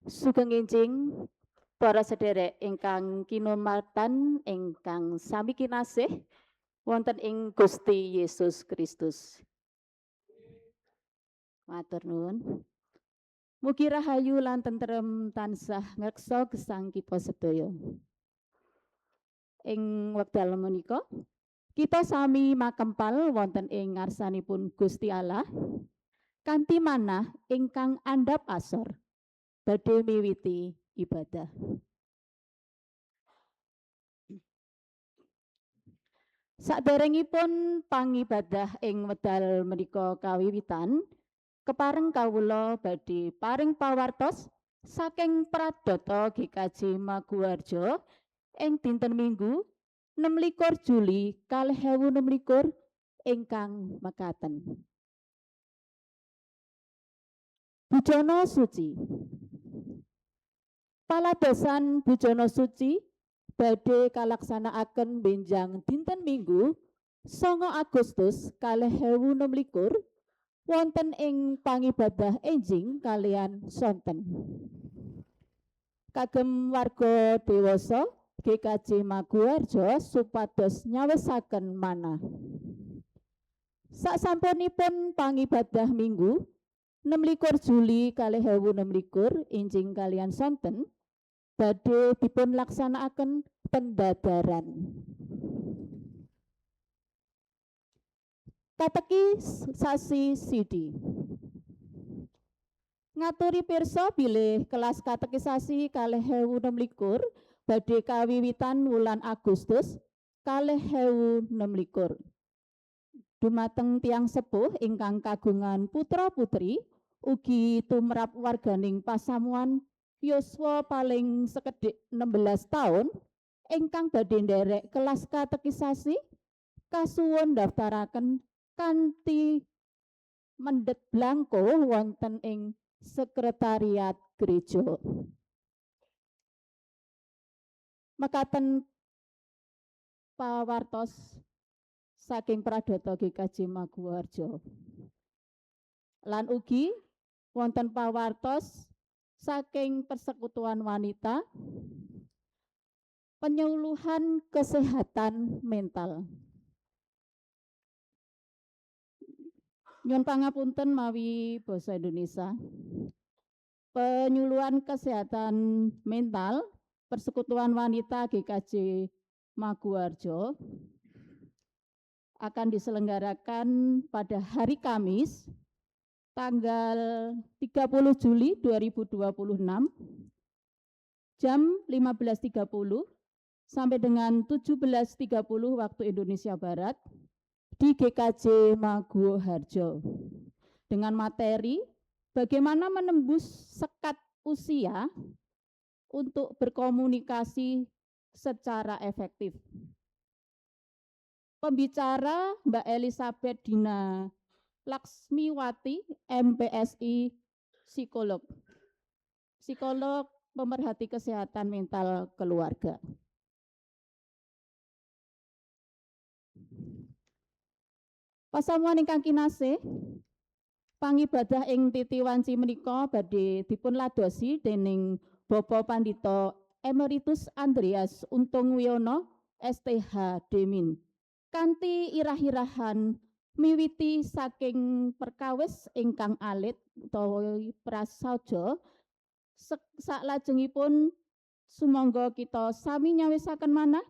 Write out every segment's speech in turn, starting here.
Sugeng enjing para sederek ingkang kinurmatan ingkang sami kinasih wonten ing Gusti Yesus Kristus. Matur nuwun. Mugi rahayu lan tentrem tansah ngreksa gesang kita sedaya. Ing wekdal menika kita sami makempal wonten ing ngarsanipun Gusti Allah kanthi manah ingkang andhap asor badhe miwiti ibadah. Saderengipun pangibadah ing wedal menika kawiwitan, kepareng kawula badhe paring pawartos saking Pradata GKJ Maguwarjo ing dinten Minggu 26 Juli 2026 ingkang mekaten. Bujana Suci. Paladosan Bujana Suci badhe kalaksanakaken benjang dinten Minggu 9 Agustus 2026 wonten ing pangibadah enjing kalian sonten. Kagem warga dewasa GKJ Maguwarjo supados nyawisaken manah. Sasampunipun pangibadah Minggu 26 Juli 2026 enjing kalian sonten badhe dipun laksanakaken pendadaran. Katekisasi Sidi. Ngaturi pirsa bilih kelas katekisasi 2026 badhe kawiwitan wulan Agustus 2026. Dumateng tiang sepuh ingkang kagungan putra putri ugi tumrap warganing pasamuan yuswa paling sekedhik 16 taun ingkang badhe nderek kelas katekisasi kasuwun daftaraken kanthi mendhet blangko wonten ing sekretariat gereja. Mekaten pawartos saking Pradata GKJ Maguwarjo. Lan ugi wonten pawartos saking Persekutuan Wanita penyuluhan kesehatan mental. Nyuwun pangapunten mawi basa Indonesia. Penyuluhan kesehatan mental Persekutuan Wanita GKJ Maguwarjo akan diselenggarakan pada hari Kamis tanggal 30 Juli 2026 jam 15.30 sampai dengan 17.30 waktu Indonesia Barat di GKJ Maguwarjo dengan materi bagaimana menembus sekat usia untuk berkomunikasi secara efektif. Pembicara Mbak Elizabeth Dina Laksmiwati, MPSI, psikolog pemerhati kesehatan mental keluarga. Pasamuan ingkang kinasih, pangibadah ing titi wanci menika badhe dipun ladosi dening Bapak Pandhita Emeritus Andreas Untung Wiono STH Demin kanthi irah-irahan miwiti saking perkawis ingkang alit utawa prasaja saklajengipun sumangga kita sami nyawisaken manah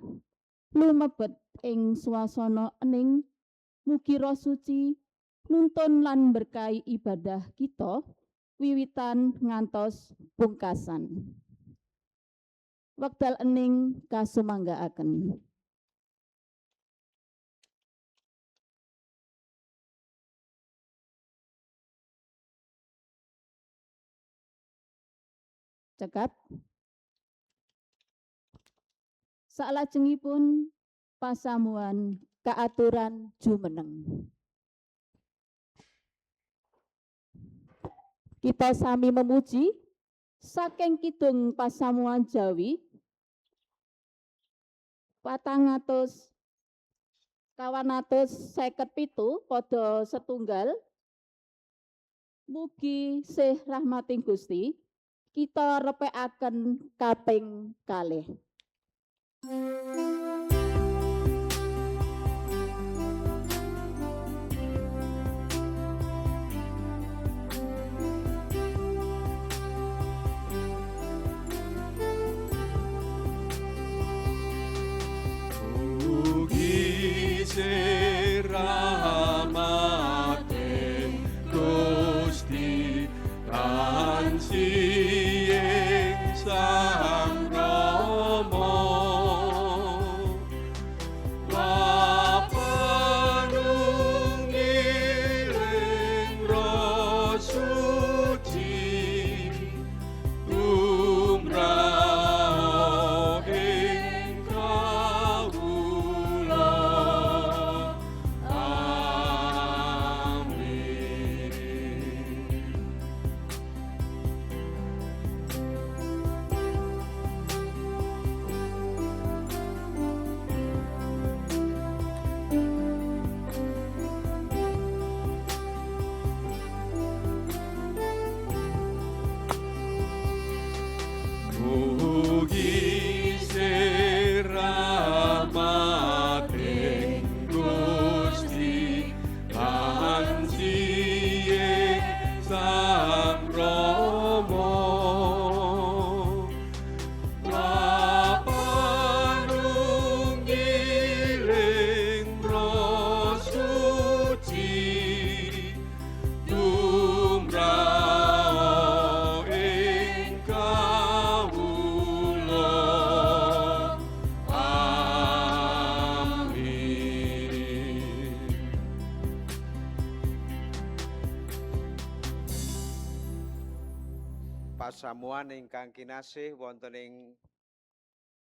lumebet ing swasana ening mugi roh suci nuntun lan berkahi ibadah kita wiwitan ngantos pungkasan. Wekdal ening kasumanggaaken. Cekap. Saklajengipun pasamuan kaaturan jumeneng. Kita sami memuji saking kidung pasamuan Jawi 457 pada setunggal mugi sih rahmating Gusti kita repekaken kaping kalih. Mugi sirahmating Gusti tansih ing Sang Rama lapanunggiling Roh Suci tumrap ing kawula. Amin. Mugi sirahmating Gusti tansih ing Sang Rama lapanunggiling Roh Suci tumrap ing kawula. Amin. Pasamuan ingkang kinasih wonten ing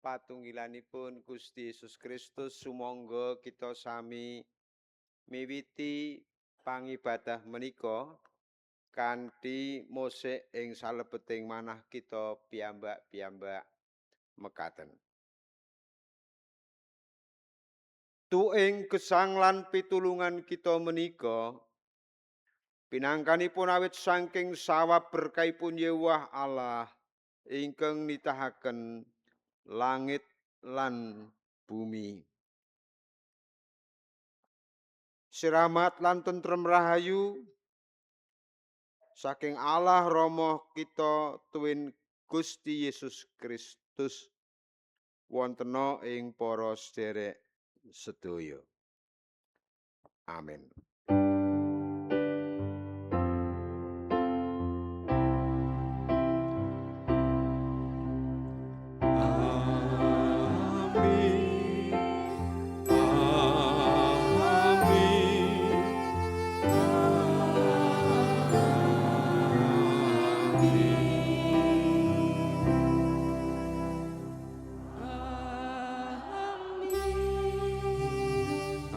patunggilanipun Gusti Yesus Kristus, sumangga kita sami miwiti pangibadah menika kanthi musik ing salebeting manah kita piyambak-piyambak mekaten. Tuing gesang lan pitulungan kita menika pinangkanipun awit saking sawab berkahipun Yewah Allah ingkang nitahaken langit lan bumi. Siramat lan tentrem rahayu saking Allah Rama kita tuwin Gusti Yesus Kristus wontena ing para sederek sedaya. Amin.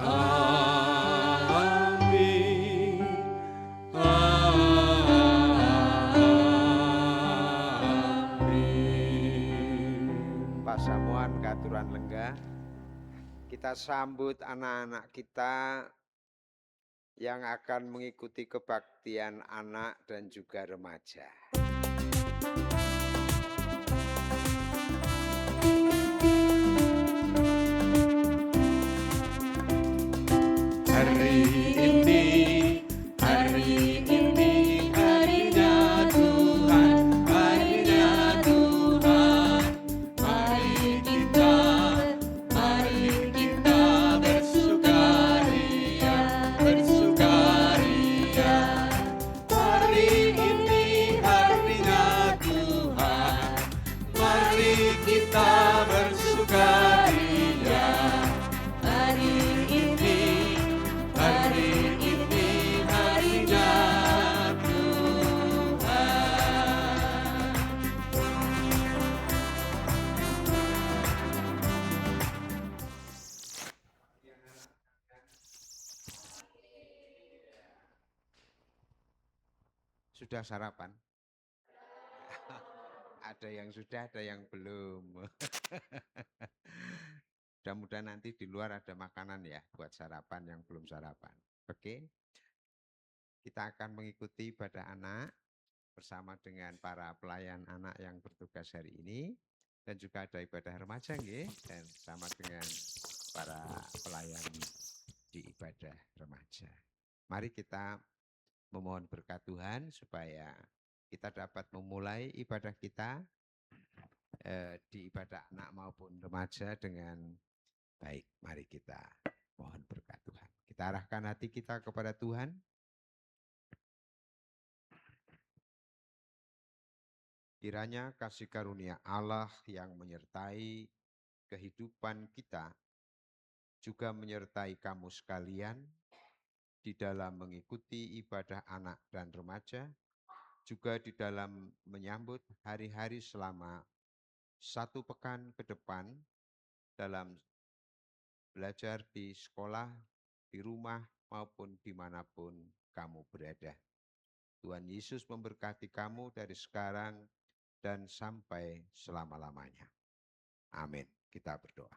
Amin. Amin. Pasamuan katuran lenggah, kita sambut anak-anak kita yang akan mengikuti kebaktian anak dan juga remaja. Hari ini harinya Tuhan, harinya Tuhan. Mari kita bersukaria, bersukaria. Hari ini harinya Tuhan, mari kita bersukaria. Hari ini harinya Tuhan. Sudah sarapan? Ada yang sudah, ada yang belum. Mudah-mudahan nanti di luar ada makanan ya buat sarapan yang belum sarapan. Oke? Kita akan mengikuti ibadah anak. bersama dengan para pelayan anak yang bertugas hari ini, dan juga ada ibadah remaja nggih, dan bersama dengan para pelayan di ibadah remaja. Mari kita memohon berkat Tuhan supaya kita dapat memulai ibadah kita di ibadah anak maupun remaja dengan baik. Mari kita mohon berkat Tuhan. Kita arahkan hati kita kepada Tuhan. Kiranya kasih karunia Allah yang menyertai kehidupan kita juga menyertai kamu sekalian di dalam mengikuti ibadah anak dan remaja, juga di dalam menyambut hari-hari selama 1 pekan ke depan dalam belajar di sekolah, di rumah, maupun dimanapun kamu berada. Tuhan Yesus memberkati kamu dari sekarang dan sampai selama-lamanya. Amin. Kita berdoa.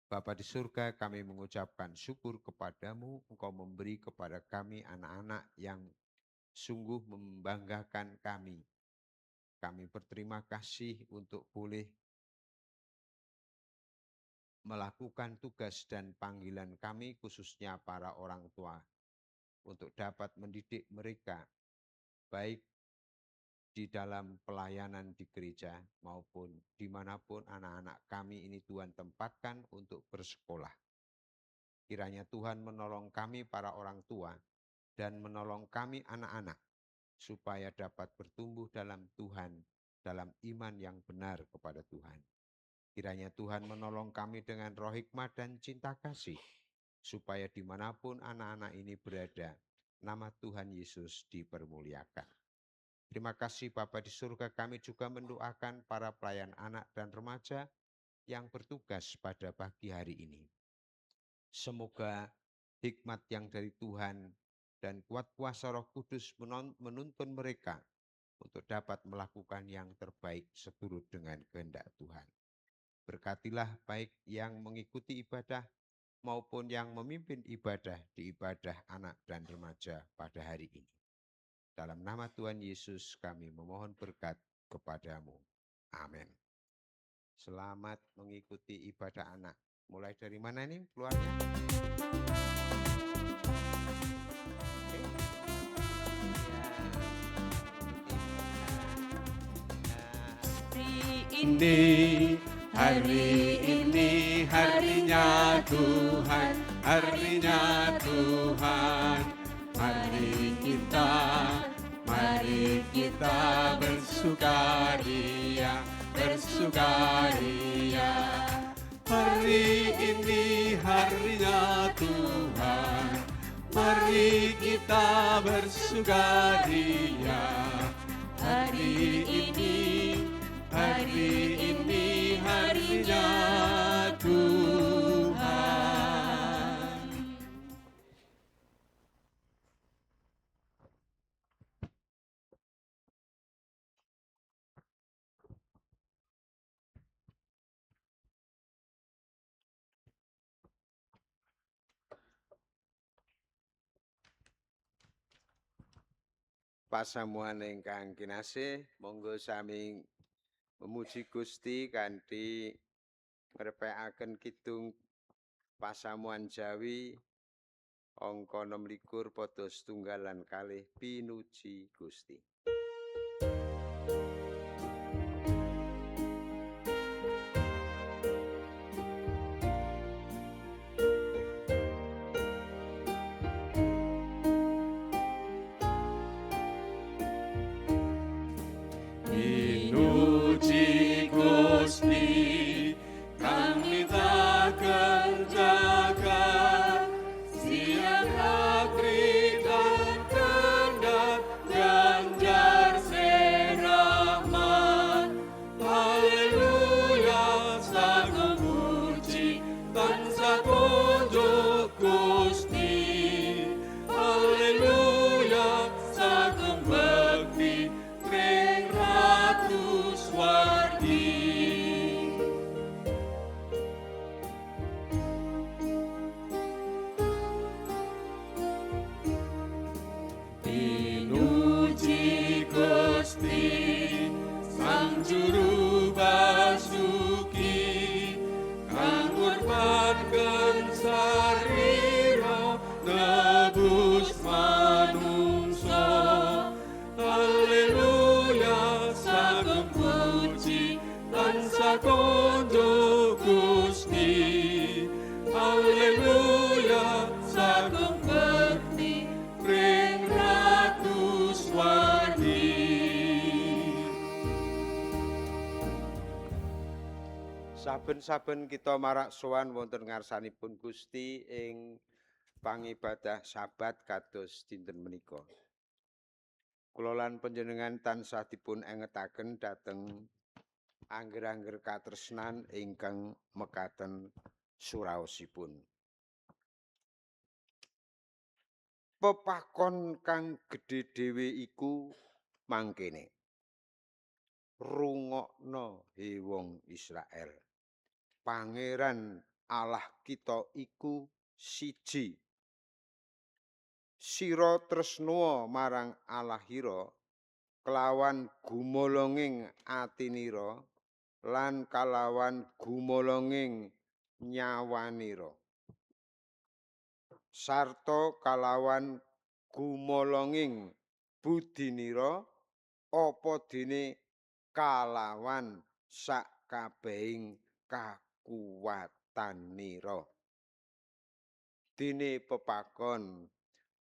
Bapa di surga, kami mengucapkan syukur kepadamu, Engkau memberi kepada kami anak-anak yang sungguh membanggakan kami. Kami berterima kasih untuk boleh melakukan tugas dan panggilan kami, khususnya para orang tua, untuk dapat mendidik mereka, baik di dalam pelayanan di gereja maupun dimanapun anak-anak kami ini Tuhan tempatkan untuk bersekolah. Kiranya Tuhan menolong kami para orang tua dan menolong kami anak-anak supaya dapat bertumbuh dalam Tuhan, dalam iman yang benar kepada Tuhan. Kiranya Tuhan menolong kami dengan roh hikmat dan cinta kasih, supaya dimanapun anak-anak ini berada, nama Tuhan Yesus dipermuliakan. Terima kasih Bapa di surga, kami juga mendoakan para pelayan anak dan remaja yang bertugas pada pagi hari ini. Semoga hikmat yang dari Tuhan dan kuat kuasa Roh Kudus menuntun mereka untuk dapat melakukan yang terbaik seturut dengan kehendak Tuhan. Berkatilah baik yang mengikuti ibadah maupun yang memimpin ibadah di ibadah anak dan remaja pada hari ini. Dalam nama Tuhan Yesus kami memohon berkat kepadamu. Amin. Selamat mengikuti ibadah anak. Mulai dari mana ini keluarnya? Hari ini harinya Tuhan, harinya Tuhan. Mari kita bersukaria, bersukaria. Hari ini harinya Tuhan, mari kita bersukaria. Hari ini harinya Tuhan. Pasamuan ingkang kinasih, monggo sami memuji Gusti kanthi ngrepekaken kidung pasamuan Jawi angka 26 pada setunggal lan kalih pinuji Gusti. Pinuji Gusti, kami takkan jaga siang rakyat dan kendap ganjar juru basuki kang ngurbanken sarira nebus manungsa. Haleluya sagem puji lan sakonjo Gusti. Haleluya sagem bekti ring Ratu Swargi. Saben-saben kita marak sowan wonten ngarsanipun Gusti ing pangibadah Sabat kados dinten menika. Kula lan panjenengan tansah dipun engetaken dhateng angger-angger katresnan ingkang mekaten suraosipun. Pepakon kang gedhe dhewe iku mangkene. Rungokno he wong Israel. Pangeran Allah kita iku siji. Sira tresna marang Allahira kelawan gumolonging atinira lan kalawan gumolonging nyawanira. Sarta kalawan gumolonging budinira apa dene kalawan sakabehing kakuwatanira. Dene pepakon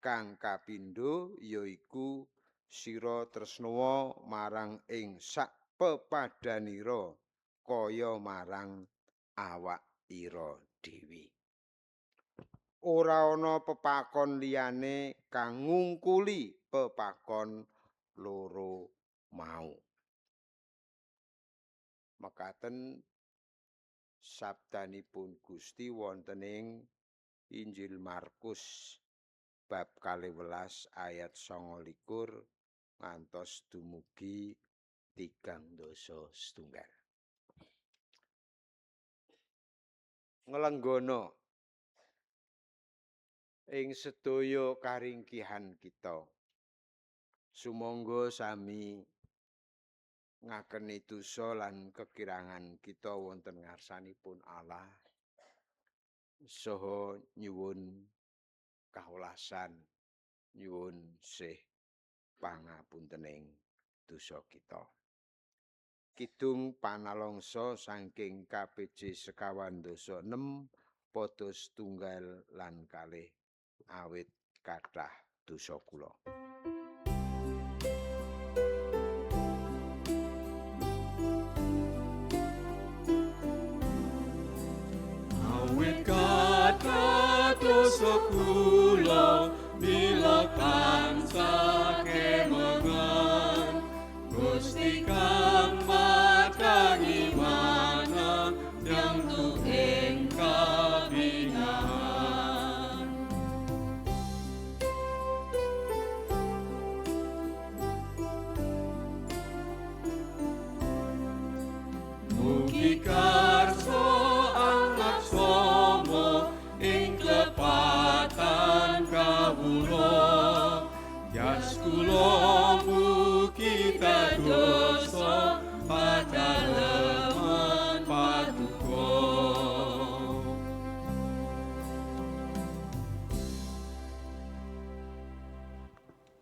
kang kapindho yaiku sira tresna marang ing sak pepadanira kaya marang awakira dhewe. Ora ana pepakon liyane kang ngungkuli pepakon loro mau. Mekaten sabdanipun Gusti wonten ing Injil Markus bab 12 ayat 29 ngantos dumugi 37. Nglenggono ing sedaya karingkihan kita. Sumangga sami ngakeni dosa lan kekirangan kita wonten ngarsanipun Allah saha nyuwun kawelasan, nyuwun sih pangapuntening dosa kita. Kidung panalongso saking KPJ sekawan dosa 6 padha setunggal lan kalih awit kathah dosa kula. Awit kathah dosa kula mila tansah kemengan Gusti kang matangi mana yang tu ing kabingahan. Mugi karso anak somo ing klepatan kawula jas kula mugi dosa padaleman patuko.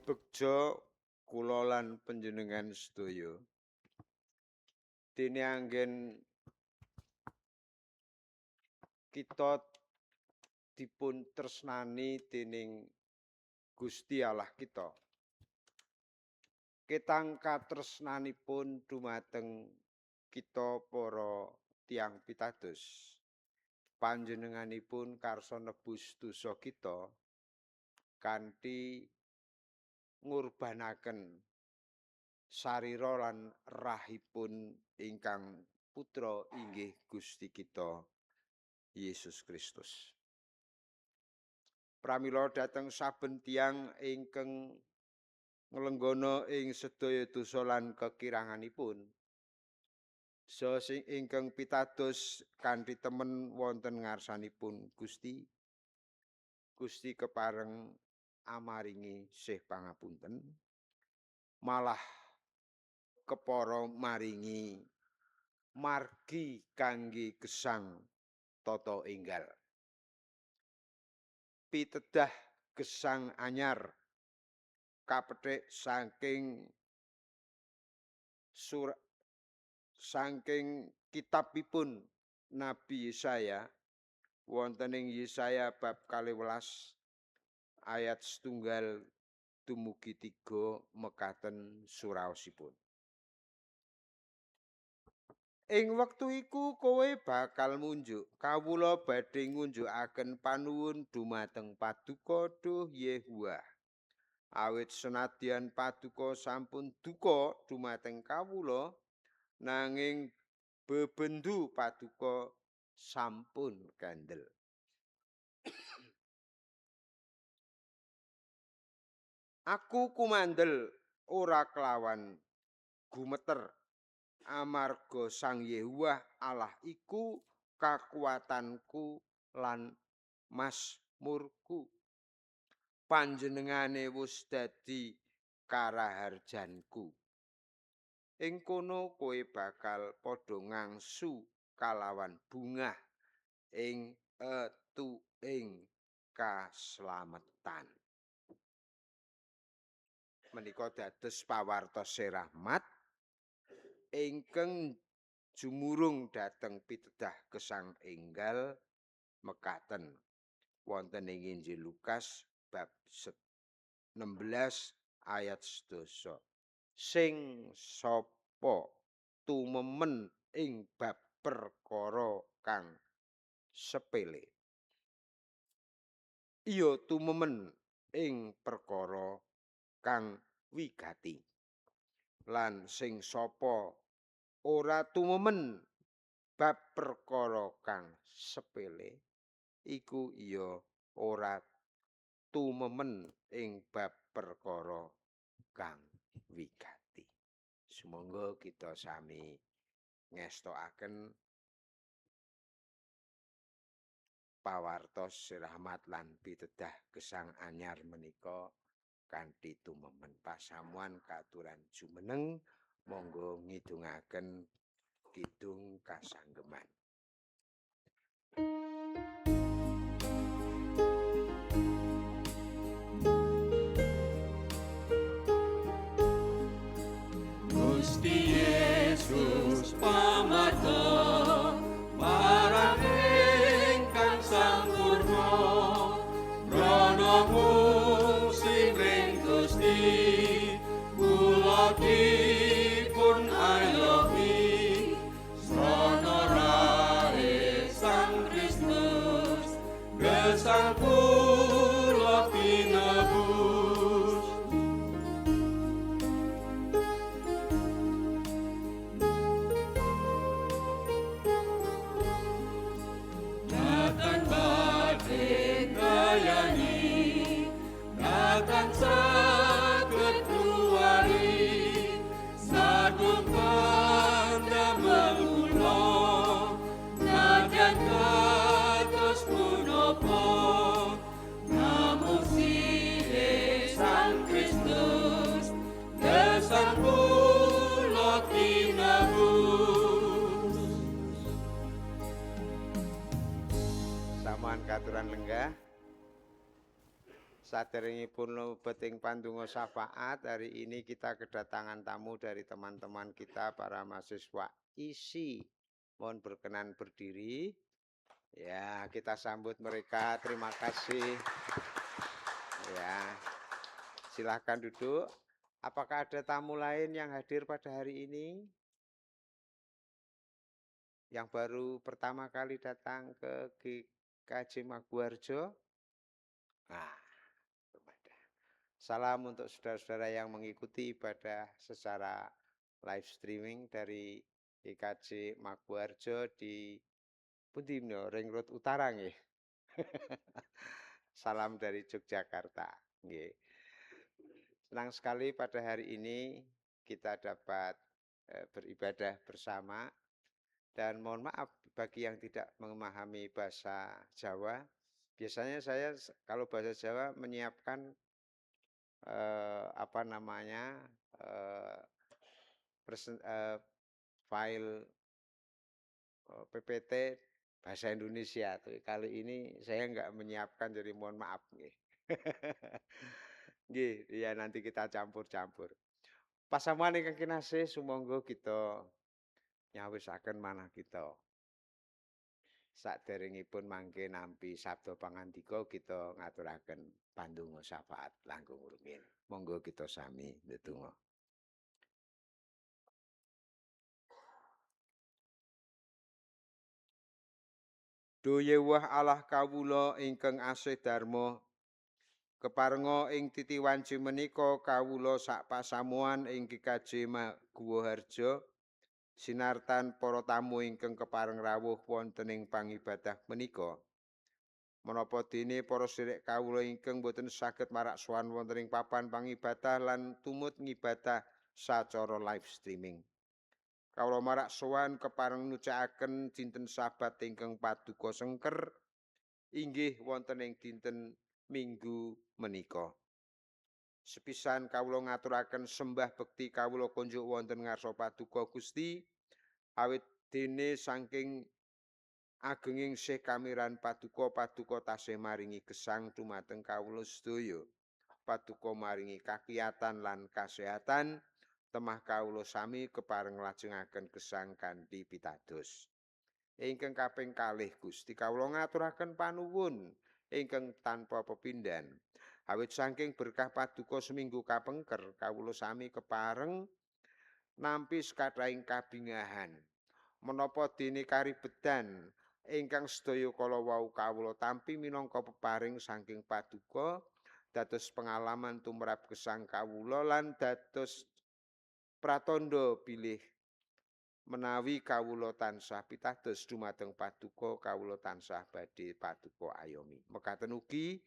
Bekja kula lan panjenengan sedaya dene anggen kita dipun tresnani dening Gusti Allah kita. Ketang katresnanipun dumateng kita para tiyang pitados. Panjenenganipun karsa nebus dosa kita kanthi ngurbanaken sarira lan rahipun ingkang putra inggih Gusti kita Yesus Kristus. Pramila dhateng saben tiyang ingkang nglenggono ing sedaya dosa lan kekiranganipun. Saha sing ingkang pitados kanthi temen wonten ngarsanipun Gusti. Gusti kepareng amaringi sih pangapunten. Malah kepara maringi margi kangge gesang tata enggal. Pitedah gesang anyar kapethik saking kitabipun Nabi Yesaya wonten ing Yesaya bab 12 ayat 1 dumugi 3 mekaten suraosipun. Ing wektu iku kowe bakal munjuk, kawula badhe ngunjukaken panuwun dumateng Paduka Duh Yehuwa. Awit senadyan Paduka sampun duka dumateng kawula, nanging bebendu Paduka sampun kandel. Aku kumandel ora kelawan gumeter. Amarga Sang Yehuwah Allah iku kakuwatanku lan masmurku. Panjenengane wis dadi karaharjanku. Ing kono kowe bakal padha ngangsu kalawan bungah ing etuking kaslametan. Menika dados pawartos rahmat ingkang jumurung dhateng pitedah gesang enggal mekaten wonten ing Injil Lukas bab 16 ayat 11. Sing sapa tumemen ing bab perkara kang sepele, iya tumemen ing perkara kang wigati. Lan sing sapa ora tumemen bab perkara kang sepele, iku iya ora tumemen ing bab perkara kang wigati. Sumangga kita sami ngestokaken pawartos rahmat lan pitedah gesang anyar menika kanthi tumemen. Pasamuan katuran jumeneng, monggo ngidungaken kidung kasanggeman. Gusti Yesus pamarga marang ingkang sampurna, rana mungsing ring Gusti kula dipun ayomi, srana rae Sang Kristus gesang kula tinebus. Datang badhe ngayani, datang saged nuwari, sadung pandamel kula, nadyan kados punapa, namung Sihe Sang Kristus, gesang kula tinebus. Samuan katuran lenggah. Saderengipun lebet ing pandonga syafaat, hari ini kita kedatangan tamu dari teman-teman kita para mahasiswa ISI. Mohon berkenan berdiri. Ya, kita sambut mereka. Terima kasih. Ya. Silahkan duduk. Apakah ada tamu lain yang hadir pada hari ini? Yang baru pertama kali datang ke GKJ Maguwarjo? Nah, belum ada. Salam untuk saudara-saudara yang mengikuti ibadah secara live streaming dari GKJ Maguwarjo di pundi menika, Ring Road Utara nggih. Salam dari Yogyakarta nggih. Senang sekali pada hari ini kita dapat beribadah bersama, dan mohon maaf bagi yang tidak memahami bahasa Jawa. Biasanya saya kalau bahasa Jawa menyiapkan file PPT bahasa Indonesia. Tapi kali ini saya nggak menyiapkan, jadi mohon maaf nggih. Nggih, ya nanti kita campur-campur. Pasamuan ingkang kinasih, sumangga kita nyawisaken manah kita. Saderengipun mangke nampi sabda pangandika, kita ngaturaken pandonga syafaat langkung rumiyin. Monggo kita sami ndedonga. Duyewah Allah kawula ingkang asih darma, keparenga ing titi wanci menika kawula sak pasamuan ing GKJ Guwa Harja sinartan para tamu ingkang kepareng rawuh wonten ing pangibadah menika. Menapa dene para sedherek kawula ingkang boten saged marak sowan wonten ing papan pangibadah lan tumut ngibadah sacara live streaming. Kawula marak sowan kepareng nucakaken dinten Sabat ingkang paduka sengker inggih wonten ing dinten Minggu menika. Sepisan kawula ngaturaken sembah bekti kawula kunjuk wonten ngarsa paduka Gusti awit dene saking agenging sih kamiran paduka tasih maringi gesang dumateng kawula sedaya. Paduka maringi kakiyatan lan kasehatan. Temah kawula sami kepareng nglajengaken gesang kanthi pitados. Ingkang kaping kalih Gusti kawula ngaturaken panuwun ingkang tanpa pepindhan. Awit saking berkah paduka seminggu kapengker kawula sami kepareng nampi sekathahing kabingahan. Menapa dene karibedan ingkang sedaya kala wau kawula tampi minangka peparing saking paduka dados pengalaman tumrap gesang kawula lan dados pratandha bilih menawi kawula tansah pitados dumateng paduka kawula tansah badhe paduka ayomi. Mekaten ugi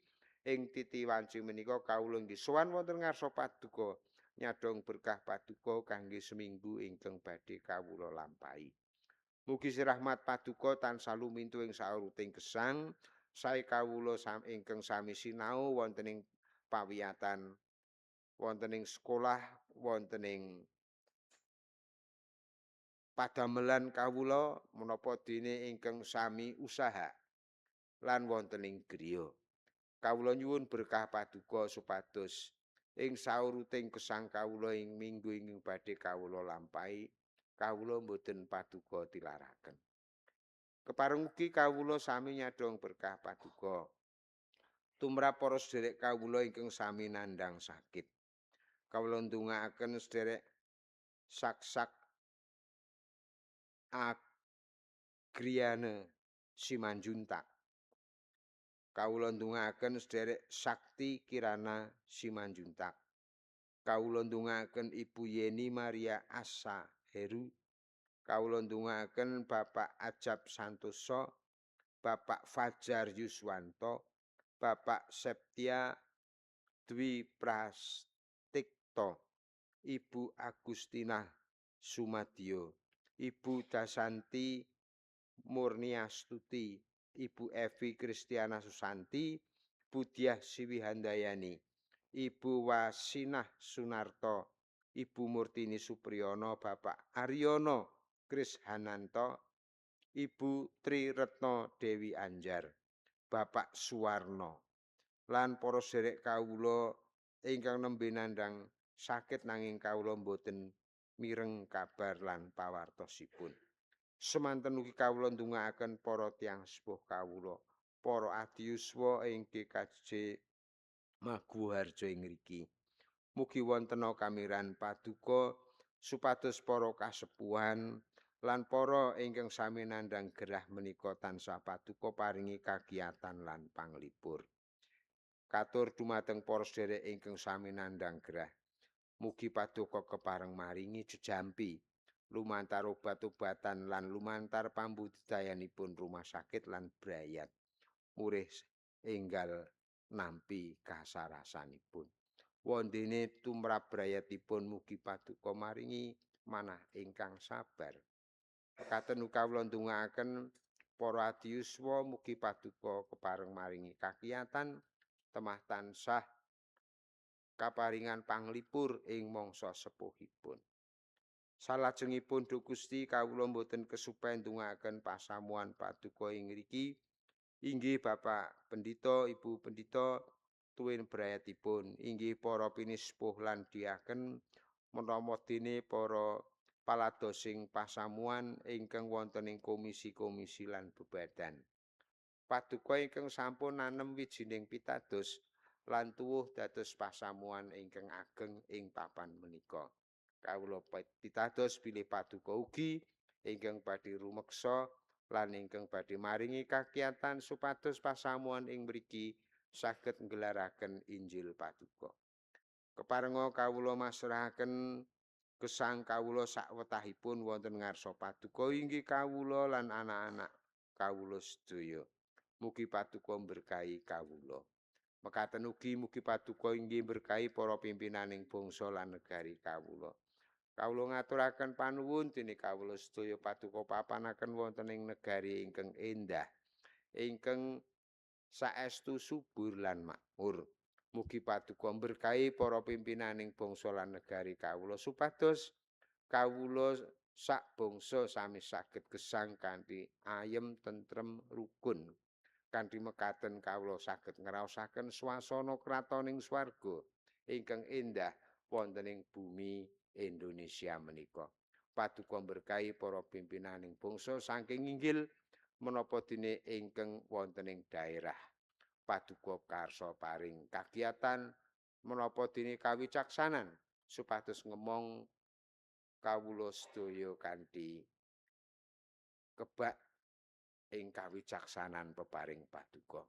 ing titi wanci menika kawula nggih sowan wonten ngarsa paduka nyadong berkah paduka kangge seminggu ingkang badhe kawula lampahi. Mugi rahmat paduka tansah lumintu ing sauruting gesang sae kawula ingkang sami sinau wonten ing pawiyatan, wonten ing sekolah, wonten ing padamelan kawula menapa dene ingkang sami usaha lan wonten ing griya. Kawula nyuwun berkah paduka supados ing sauruting gesang kawula ing minggu ingkang badhe kawula lampahi kawula boten paduka tilaraken. Kepareng ugi kawula sami nyadong berkah paduka tumrap para sedherek kawula ingkang sami nandhang sakit. Kawula ndongaaken sedherek sak-sak Agriana Simanjuntak. Kawula ndongaaken sedherek Sakti Kirana Simanjuntak. Kawula ndongaaken Ibu Yeni Maria Asa Heru. Kawula ndongaaken Bapak Ajab Santoso, Bapak Fajar Yuswanto, Bapak Septia Dwi Prastikto, Ibu Agustina Sumadyo, Ibu Dasanti Murniastuti, Ibu Evi Kristiana Susanti, Budiah Siwihandayani, Ibu Wasinah Sunarto, Ibu Murtini Supriyono, Bapak Aryono Krishananto, Ibu Tri Retno Dewi Anjar, Bapak Suwarno, lan para sedherek kawula ingkang nembe nandhang sakit nanging kawula boten mireng kabar lan pawartosipun. Semanten ugi kawula ndongaaken para tiyang sepuh kawula, para adiyuswa ing GKJ Guwa Harja ing mriki. Mugi wontena kamiran paduka supados para kasepuhan lan para ingkang sami nandhang gerah menika tansah paduka paringi kagiyatan lan panglipur. Katur dumateng para sedherek ingkang sami nandhang gerah. Mugi paduka kepareng maringi jejampi lumantar obat-obatan lan lumantar pambudidayanipun rumah sakit lan brayat murih enggal nampi kasarasanipun. Wondene tumrap brayatipun mugi paduka maringi manah ingkang sabar. Mekaten kawula ndongaaken para adiyuswa mugi paduka kepareng maringi kakiyatan temah tansah kaparingan panglipur ing mangsa sepuhipun. Salajengipun Duh Gusti kawula mboten kesupen ndongaaken pasamuan paduka ing mriki. Inggih Bapak Pendito, Ibu Pendito, tuwin brayatipun. Inggih para pinisepuh lan diaken menawa dene para paladosing pasamuan ingkang wonten ing komisi-komisi lan bebadan. Paduka ingkang sampun nanem wijining pitados lan tuwuh dados pasamuan ingkang ageng ing papan menika. Kawula pitados bilih paduka ugi ingkang badhe rumeksa lan ingkang badhe maringi kakiyatan supados pasamuan ing mriki saged nggelaraken Injil paduka. Keparenga kawula masrahaken gesang kawula sawetahipun wonten ngarsa paduka inggih kawula lan anak-anak kawula sedaya. Mugi paduka berkahi kawula. Mekaten ugi mugi paduka inggih berkahi para pimpinaning bangsa lan negari kawula. Kawula ngaturaken panuwun dene kawula sedaya paduka papanaken wonten ing negari ingkang endah, ingkang saestu subur lan makmur. Mugi paduka berkahi para pimpinaning bangsa lan negari kawula supados kawula sak bangsa sami saged gesang kanthi ayem, tentrem, rukun. Kanthi mekaten kawula saged ngraosaken swasana kratoning swarga ingkang endah wonten ing bumi Indonesia menika. Paduka berkahi para pimpinaning bangsa saking inggil menapa dene ingkang wonten ing daerah. Paduka karsa paring kagiyatan menapa dene kawicaksanan supados ngemong kawula sedaya kanthi kebak ing kawicaksanan peparing paduka.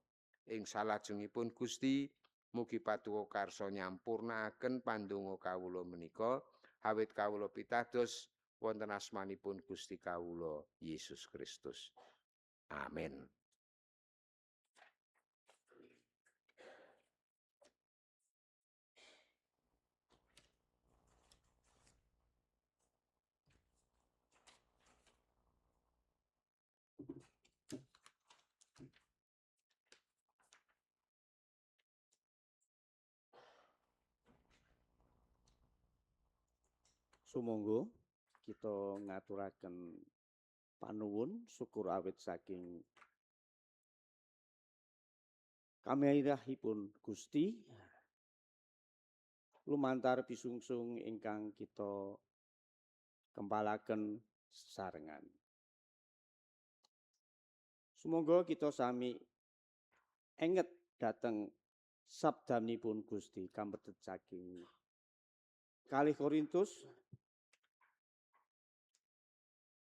Ing salajengipun Gusti mugi paduka karsa nyampurnaaken pandonga kawula menika awit kawula pitados wonten asmanipun Gusti kawula Yesus Kristus. Amin. Sumangga kita ngaturaken panuwun syukur awit saking kamirahipun Gusti lumantar pisungsung ingkang kita kempalaken sesarengan. Sumangga kita sami enget dhateng sabdanipun Gusti kampethet saking kalih Korintus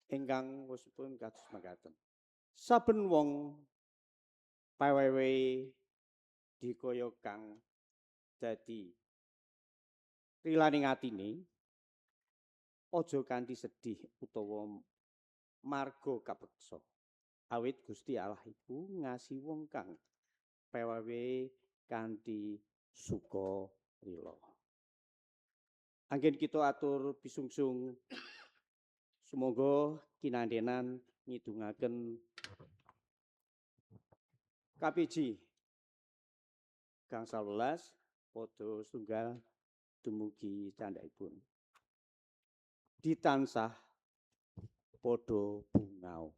ingkang wosipun kados mekaten. Saben wong pawewe dikaya kang dadi rilaning atine aja kanthi sedih utawa marga kapeksa. Awit Gusti Allah iku ngasihi wong kang pawewe kanthi suka rila. Anggen kita atur pisungsung sumangga kinandenan ngidungaken KPJ gangsal 12 padha setunggal dumugi candhaipun. Ditansah padha bungau.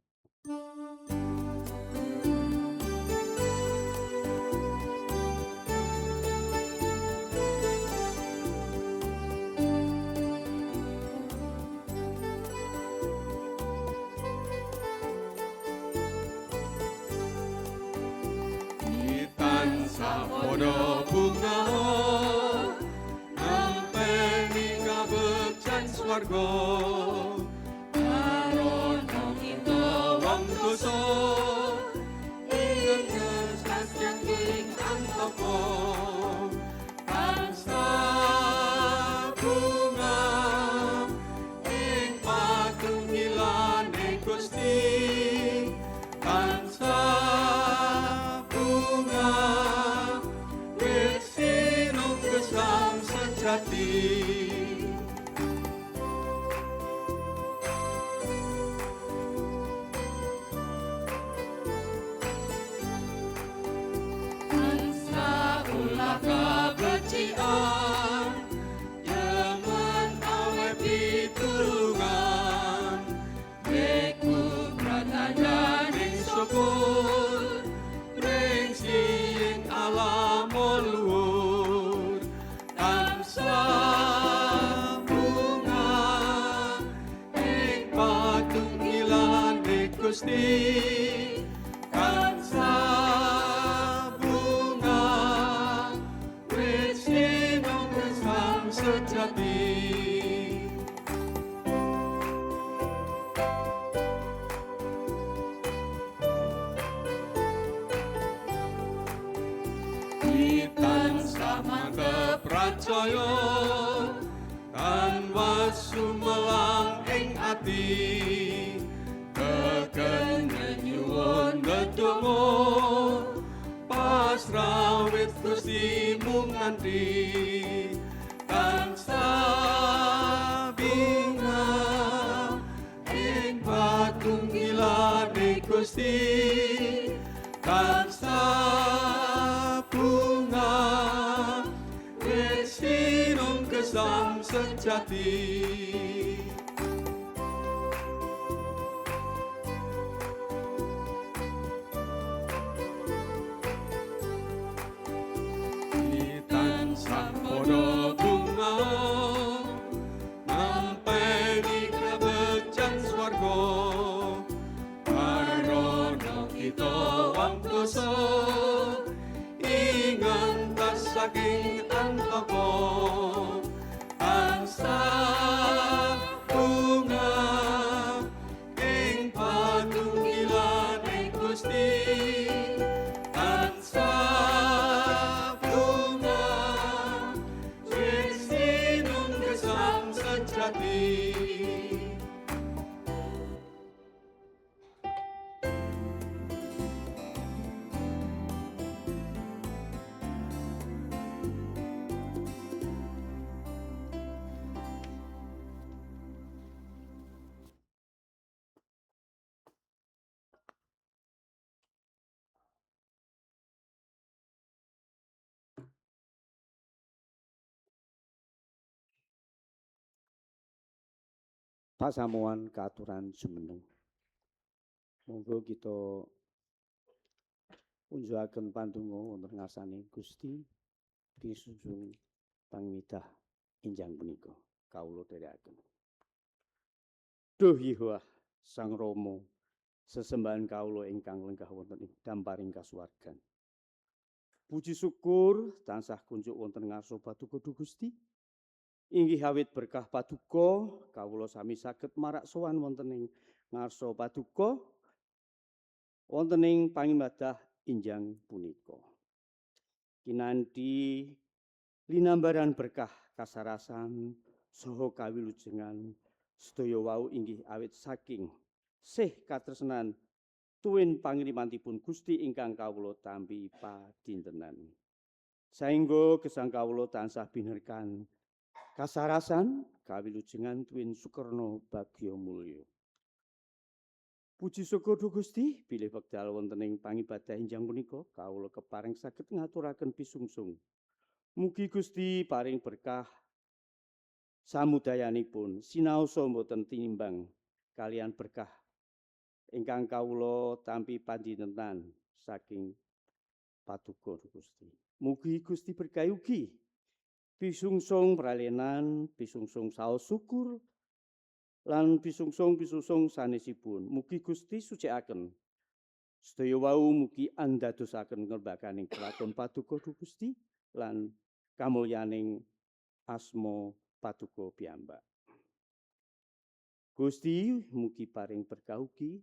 Padha bunga nampeni kabegjan swarga arono kita wong dosa ing sastyang ing antapa bangsa bunga ing patungilane Gusti bangsa bunga sejati Gusti kansa bunga wis sinung gesang sejati. Tansah mantep pracaya tanpa sumelang ing ati keken nyuwun ndedonga pasrah wit Gusti mung nganti tansah bingah ing patunggilaning Gusti tansah bunga wis sinung gesang sejati. Tansah padha bunga nampeni kabejan swarga karana kita wangkoso ingantas saking antaka tansah bunga ing patunggilaning Gusti tansah bunga wis sinung gesang sejati. Pasamuan keaturan jumeneng. Monggo kita unjukaken pandonga wonten ngarsane Gusti pisunjung pangmidah enjang punika. Kawula dherekaken. Duh Yehowah Sang Rama, sesembahan kawula ingkang lenggah wonten ing damparing kasuwargan. Puji syukur tansah kunjuk wonten ngarsa Paduka Duh Gusti. Inggih awit berkah Paduka kawula sami saged marak sowan wonten ing ngarsa Paduka wonten ing pangibadah enjang punika. Kinanthi linambaran berkah kasarasan saha kawilujengan sedaya wau inggih awit saking sih katresnan tuwin pangirimantipun Gusti ingkang kawula tampi padintenan. Saengga gesang kawula tansah binerkan kasarasan kawilujengan tuwin sukerna bagya mulya. Puji syukur Duh Gusti bilih wekdal wonten ing pangibadah enjang punika kawula kepareng saged ngaturaken pisungsung. Mugi Gusti paring berkah samudayanipun sinaosa boten tinimbang kalian berkah ingkang kawula tampi pandintenan saking Paduka Duh Gusti. Mugi Gusti berkahi ugi pisungsung pralenan, pisungsung saos syukur lan pisungsung sanesipun. Mugi Gusti sucikaken sedaya wau mugi andadosaken ngerbakaning kraton Paduka Duh Gusti lan kamulyaning asma Paduka piyambak. Gusti mugi paring berkah ugi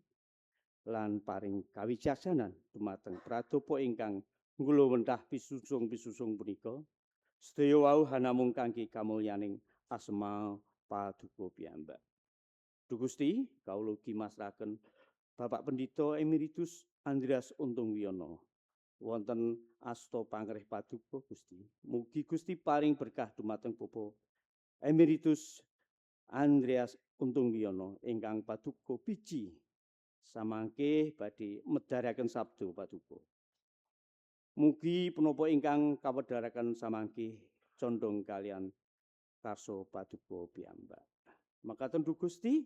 lan paring kawicaksanan dumateng pradapa ingkang nggulawentah pisungsung punika. Sedaya wau hanamung kangge kamulyaning asma Paduka piyambak. Duh Gusti, kawula ugi masrahaken Bapak Pendhita Emeritus Andreas Untung Wiono wonten asta pangreh Paduka Gusti. Mugi Gusti paring berkah dumateng Bapak Emeritus Andreas Untung Wiono ingkang Paduka piji samangke badhe medharaken sabda Paduka. Mugi punapa ingkang kawedharaken samangke condong kalian karsa Paduka piyambak. Makaten Duh Gusti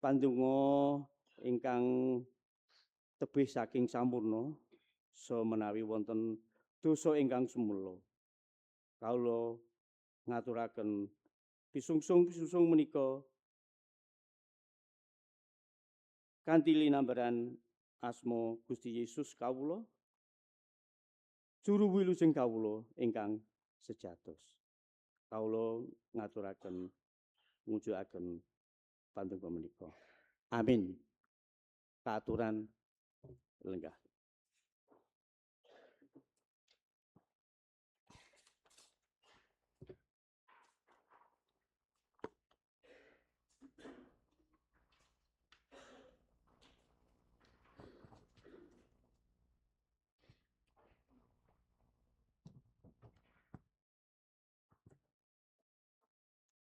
pandonga ingkang tebih saking sampurna menawi wonten dosa ingkang sumela. Kawula ngaturaken pisungsung menika kanthi linambaran asma Gusti Yesus kawula juru wilujeng kawula ingkang sejatos. Kawula ngaturaken ngujukaken pantun menika. Amin. Kaaturan lenggah.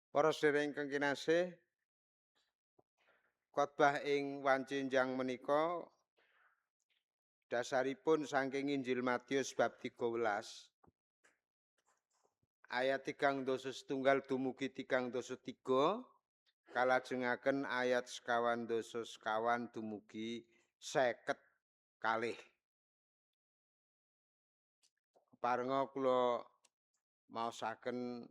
Para sedherek ingkang kinasih, khotbah ing wancinjang menika dasaripun saking Injil Matius bab 13 ayat 3:1 dumugi 3:3 kalajengaken ayat 51 dumugi 50. Parenga kula maosaken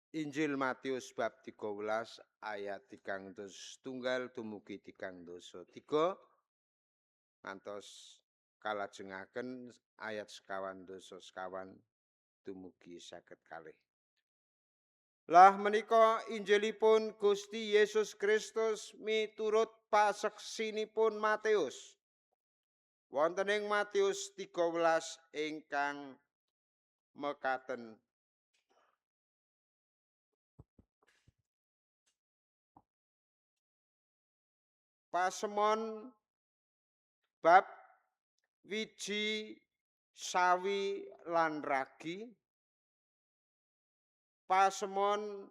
Injil Matius bab 13 ayat 3:1 dumugi 3:3 ngantos kalajengaken ayat 51 dumugi 50. Lah menika Injilipun Gusti Yesus Kristus miturut paseksinipun Matius. Wonten ing Matius 13 ingkang mekaten. Pasemon bab wiji sawi lan ragi. Pasemon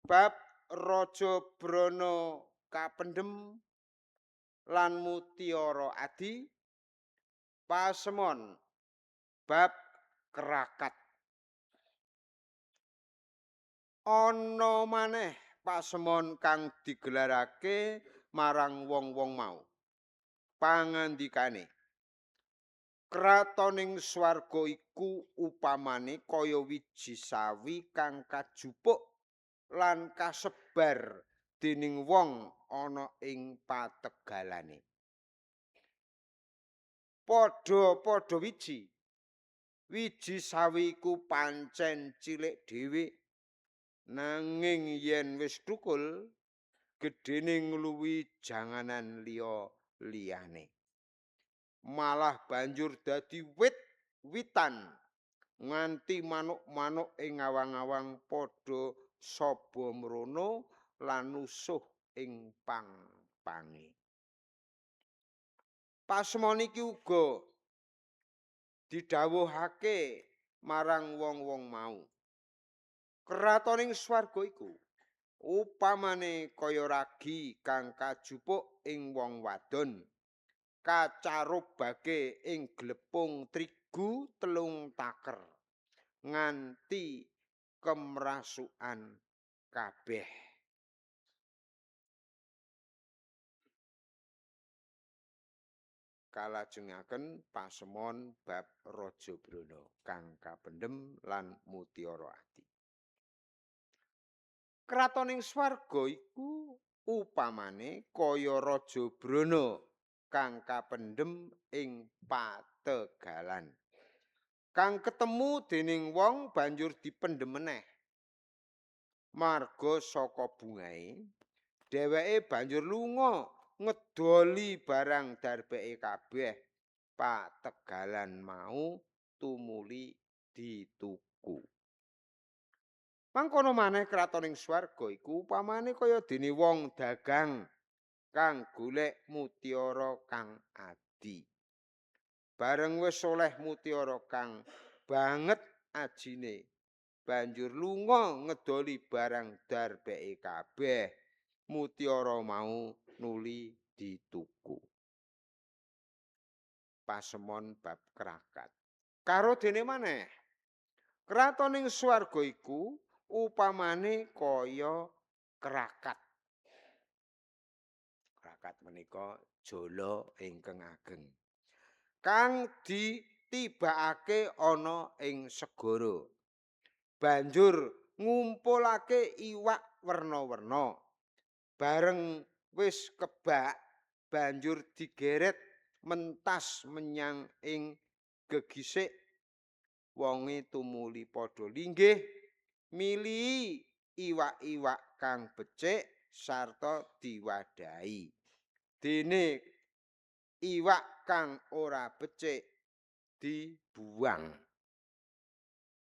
bab raja brana kapendhem lan mutiara adi. Pasemon bab kerakat. Ana maneh pasemon kang digelarake marang wong-wong mau. Pangandikane, kratoning swarga iku upamane kaya wiji sawi kang kajupuk lan kasebar dening wong ana ing pategalane. Padha-padha wiji. Wiji sawi iku pancen cilik dhewe, nanging yen wis thukul gedene ngluwi janganan liya-liyane. Malah banjur dadi wit-witan nganti manuk-manuk ing awang-awang padha saba mrono lan nusuh ing pang-pange. Pasemon iki uga didhawuhake marang wong-wong mau. Kratoning swarga iku upamane kaya ragi kang kajupuk ing wong wadon, kacarobake ing glepung trigu 3 taker, nganti kemrasukan kabeh. Kalajengaken pasemon bab raja brana kang kapendhem lan mutiara adi. Kratoning swarga iku upamane kaya raja brana kang kapendhem ing pategalan. Kang ketemu dening wong banjur dipendhem meneh. Marga saka bungahe, dheweke banjur lunga ngedoli barang darbeke kabeh. Pategalan mau tumuli dituku. Mangkono maneh kratoning swarga iku upamane kaya dene wong dagang kang golek mutiara kang adi. Bareng wis oleh mutiara kang banget ajine, banjur lunga ngedoli barang darbeke kabeh. Mutiara mau nuli dituku. Pasemon bab kerakat. Karo dene maneh, kratoning swarga iku upamane kaya kerakat. Kerakat menika jala ingkang ageng, kang ditibakake ana ing segara. Banjur ngumpulake iwak werna-werna. Bareng wis kebak banjur digeret mentas menyang ing gegisik. Wonge tumuli padha linggih milihi iwak-iwak kang becik sarta diwadahi. Dene iwak kang ora becik dibuang.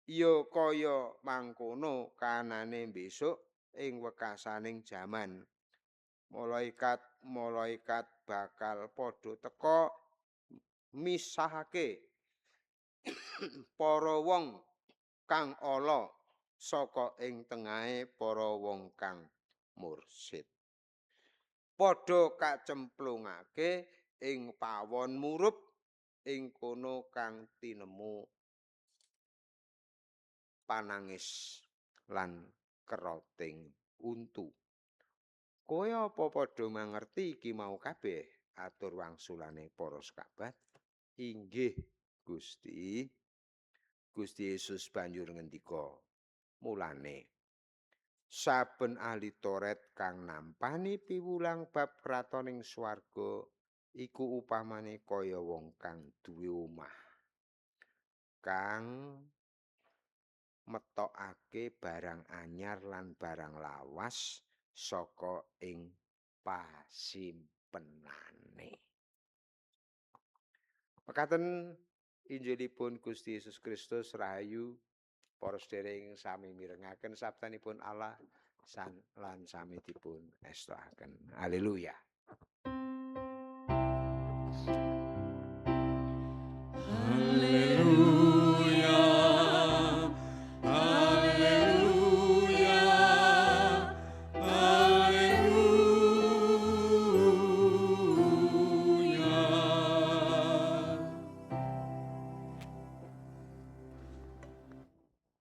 Ya kaya mangkono kanane besok ing wekasaning jaman. Malaikat bakal padha teka misahake para wong kang ala saka ing tengahé para wong kang mursid. Padha kacemplungake ing pawon murup ing kono kang tinemu panangis lan keroting untu. Kowe apa padha mangerti iki mau kabeh? Atur wangsulane para sekabat. Inggih Gusti. Gusti Yesus banjur ngendika, mulane saben ahli Taurat kang nampani piwulang bab kratoning swarga iku upamane kaya wong kang duwe omah kang metokake barang anyar lan barang lawas saka ing pasimpenane. Mekaten Injilipun Gusti Yesus Kristus rahayu para sedherek sami mirengaken sabdanipun Allah lan sami dipun estoaken. Haleluya. Haleluya, haleluya, haleluya.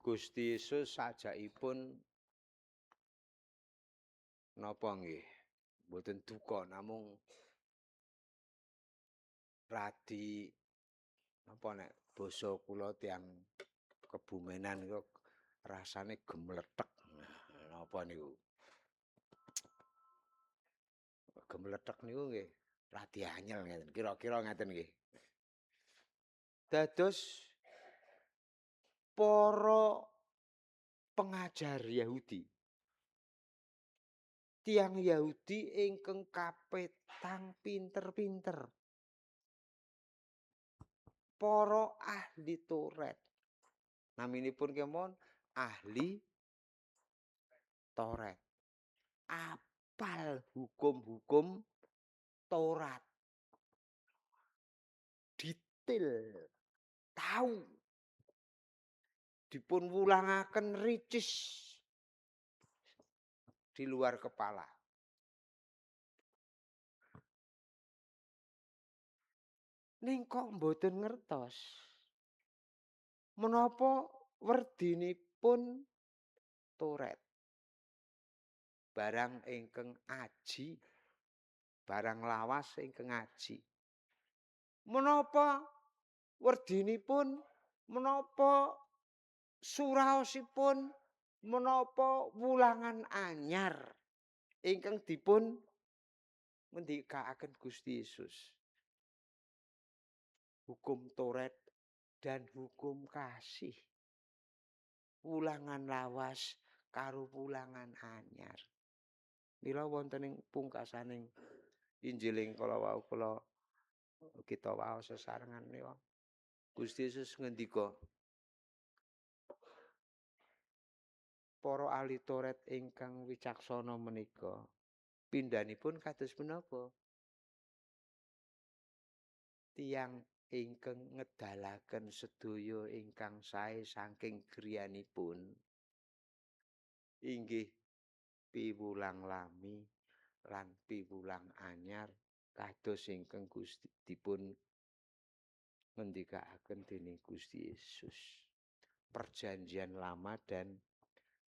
Gusti Yesus sajakipun napa nggih? Mboten duka namung radi napa nek basa kula tiyang Kebumenan iku rasane gemletek. Napa niku? Gemletek niku nggih radi anyel ngeten. Kira-kira ngeten nggih. Dados para pengajar Yahudi, tiang Yahudi ingkang kapetang pinter-pinter, para ahli Taurat. Naminipun kemawon ahli Taurat. Apal hukum-hukum Taurat. Detail, tahu. Dipun wulangaken ricis di luar kepala. Ning kok mboten ngertos. Menapa werdinipun Taurat? Barang ingkang aji, barang lawas ingkang aji. Menapa werdinipun, menapa suraosipun, menapa wulangan anyar ingkang dipun ngendikaaken Gusti Yesus. Hukum Taurat dan hukum kasih. Wulangan lawas karo wulangan anyar. Mila wonten ing pungkasaning Injiling kala wau kula kita waos sesarengan menika. Gusti Yesus ngendika, para ahli Taurat ingkang wicaksana menika pindhanipun kados menapa? Tiyang ingkang ngedalaken sedaya ingkang sae saking griyanipun inggih piwulang lami lan piwulang anyar kados ingkang Gusti dipun ngendikaaken dening Gusti Yesus. Perjanjian lama dan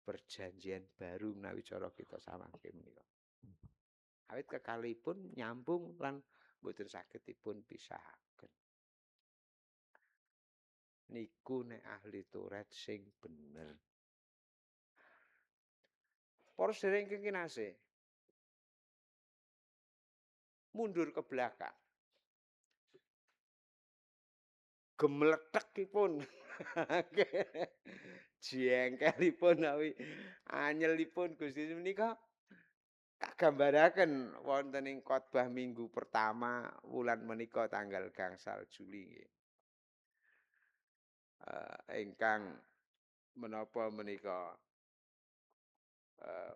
perjanjian baru menawi cara kita samangke menika. Awit kekalihipun nyambung lan boten saged dipun pisahaken. Niku nek ahli Taurat sing bener. Para sedherek ingkang kinasih. mundur ke belakang. Gemletekipun. Jengkelipun awi anyelipun Gusti menika kagambaraken wonten ing khotbah minggu pertama wulan menika tanggal gangsal Juli nggih. Ingkang menapa menika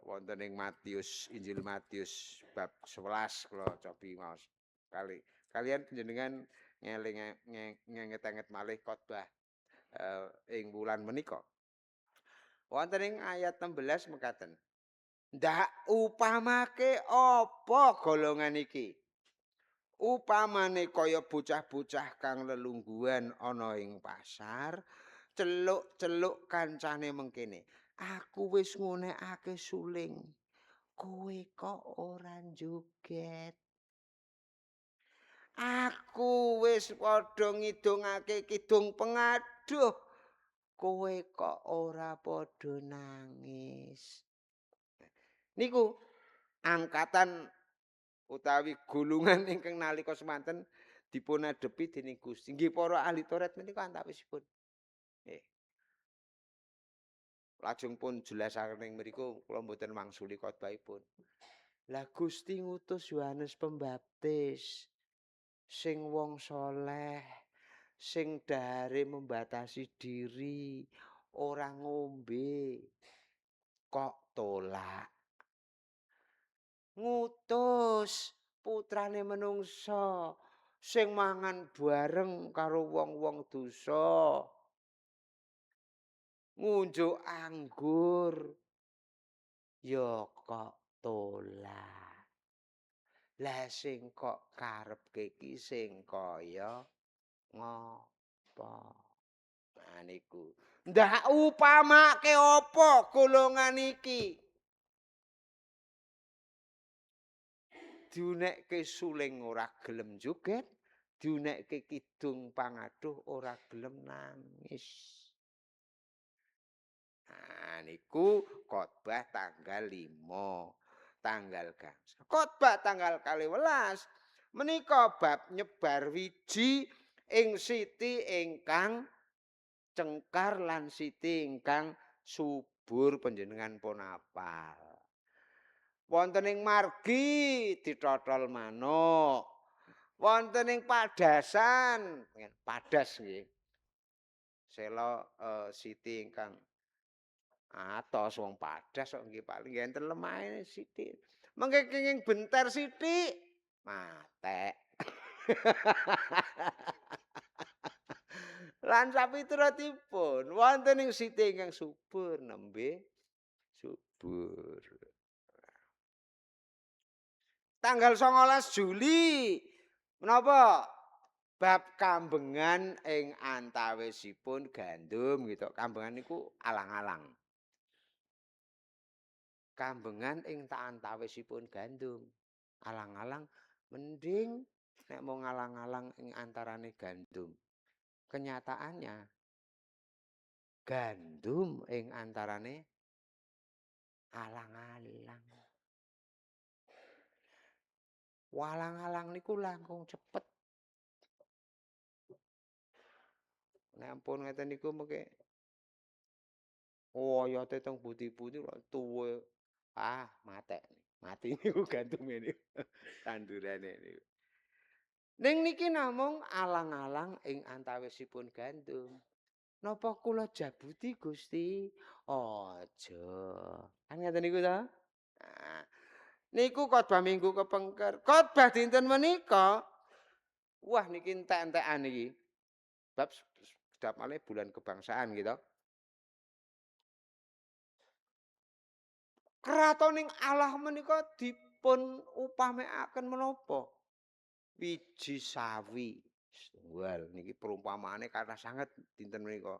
wonten ing Matius, Injil Matius bab 11 kula cobi maos. Kalian panjenengan ngenget-enget malih khotbah ing wulan menika. Wonten ing ayat 16 mekaten. Ndak upamake apa golongan iki? Upamane kaya bocah-bocah kang lelungguhan ana ing pasar, celuk-celuk kancane mengkene. Aku wis ngunekake suling. Kowe kok ora njoget. Aku wis padha ngidungake kidung pengaduh. Kowe kok ora padha nangis. Niku angkatan utawi gulungan ingkang nalika semanten dipun adepi dening Gusti. Nggih para ahli Taurat menika antawisipun. Nggih. Lajeng pun jelasaken ing mriku kula mboten mangsuli khotbahipun. Lah Gusti ngutus Yohanes Pembaptis sing wong soleh, sing dahare membatasi diri, ora ngombe, kok tolak. Ngutus putrane menungsa sing mangan bareng karo wong-wong dosa. Ngunjuk anggur ya kok tolak. Lah sing kok karepke iki sing kaya ngapa? Nah niku. Ndak upamake apa golongan iki? Diunekke suling ora gelem joget, diunekke kidung pangaduh ora gelem nangis. Nah niku khotbah tanggal 5, tanggal gangsal. Khotbah tanggal 12 menika bab nyebar wiji ing siti ingkang cengkar lan siti ingkang subur panjenengan pun apal. Wonten ing margi dithotol manuk. Wonten ing padasan, padas nggih. Sela siti ingkang atos wong padas kok nggih paling enten lemahe sithik. Mengke kenging benter sithik matek. Lan sapituratipun wonten ing sithik ingkang subur nembe subur. Tanggal 19 Juli menapa? Bab kambengan ing antawisipun gandum gitu. Kambengan niku alang-alang. Kambengan ing antawisipun gandum. Alang-alang mending nek mau ngalang-alang ing antarane gandum. Kenyataannya gandum ing antarane alang-alang. Walang-alang niku langkung cepet. Nek ampun ngeten niku mengke oyote teng budi-budi kok tuwe matek. Mati niku gantunge niku. Tandurane niku. Ning niki namung alang-alang ing antawisipun gandum. Napa kula jabuti Gusti? Aja. Kan ngeten niku to? Nah, niku khotbah minggu kepengker. Khotbah dinten menika wah niki entek-entekan iki. Bab sedap malih bulan kebangsaan gitu. Kratoning Allah menika dipun upamekaken menapa? Wiji sawi. Setunggal niki perumpamaane kathah sanget dinten menika.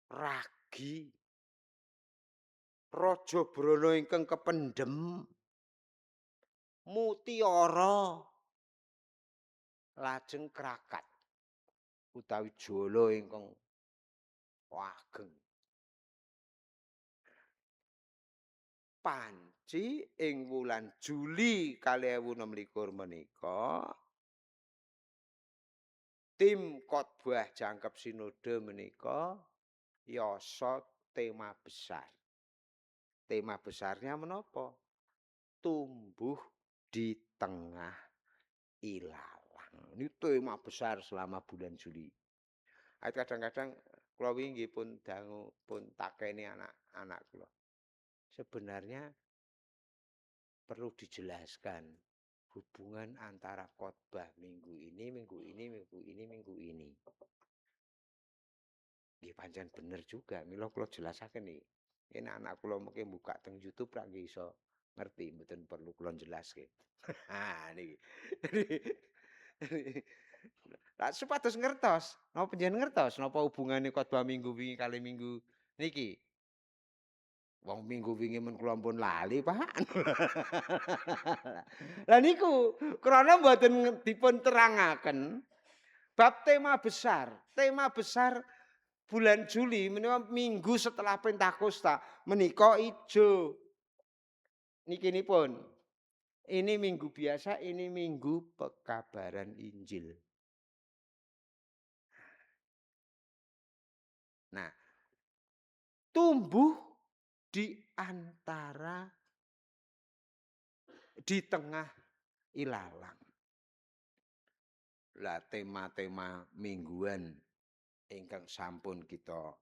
Ragi. Raja brana ingkang kependhem. Mutiara. Lajeng krakat. Utawi jala ingkang ageng. suci ing wulan Juli 2026 menika tim khotbah jangkep sinode menika yasa tema besar. Tema besarnya menapa? Tumbuh di tengah ilalang. Ini tema besar selama bulan Juli. Kadang-kadang kula wingi pun dangu pun takeni anak-anak kula. Sebenarnya perlu dijelaskan hubungan antara khotbah minggu ini, minggu ini, minggu ini, minggu ini. Nggih pancen bener juga, mila kula jelasaken iki. Yen anak kula mungkin buka teng YouTube ra nggih iso ngerti, mboten perlu kula jelaske. Ha niki. Lah supados ngertos, napa panjenengan ngertos napa hubungane khotbah minggu wingi kali minggu niki? Wong minggu wingi men kula pun lali, Pak. Lah niku krana mboten dipun terangaken bab tema besar. Tema besar bulan Juli menika minggu setelah Pentakosta menika ijo. Nikinipun. Ini minggu biasa, ini minggu pekabaran Injil. Nah, tumbuh di antara di tengah ilalang. Lah tema-tema mingguan ingkang sampun kita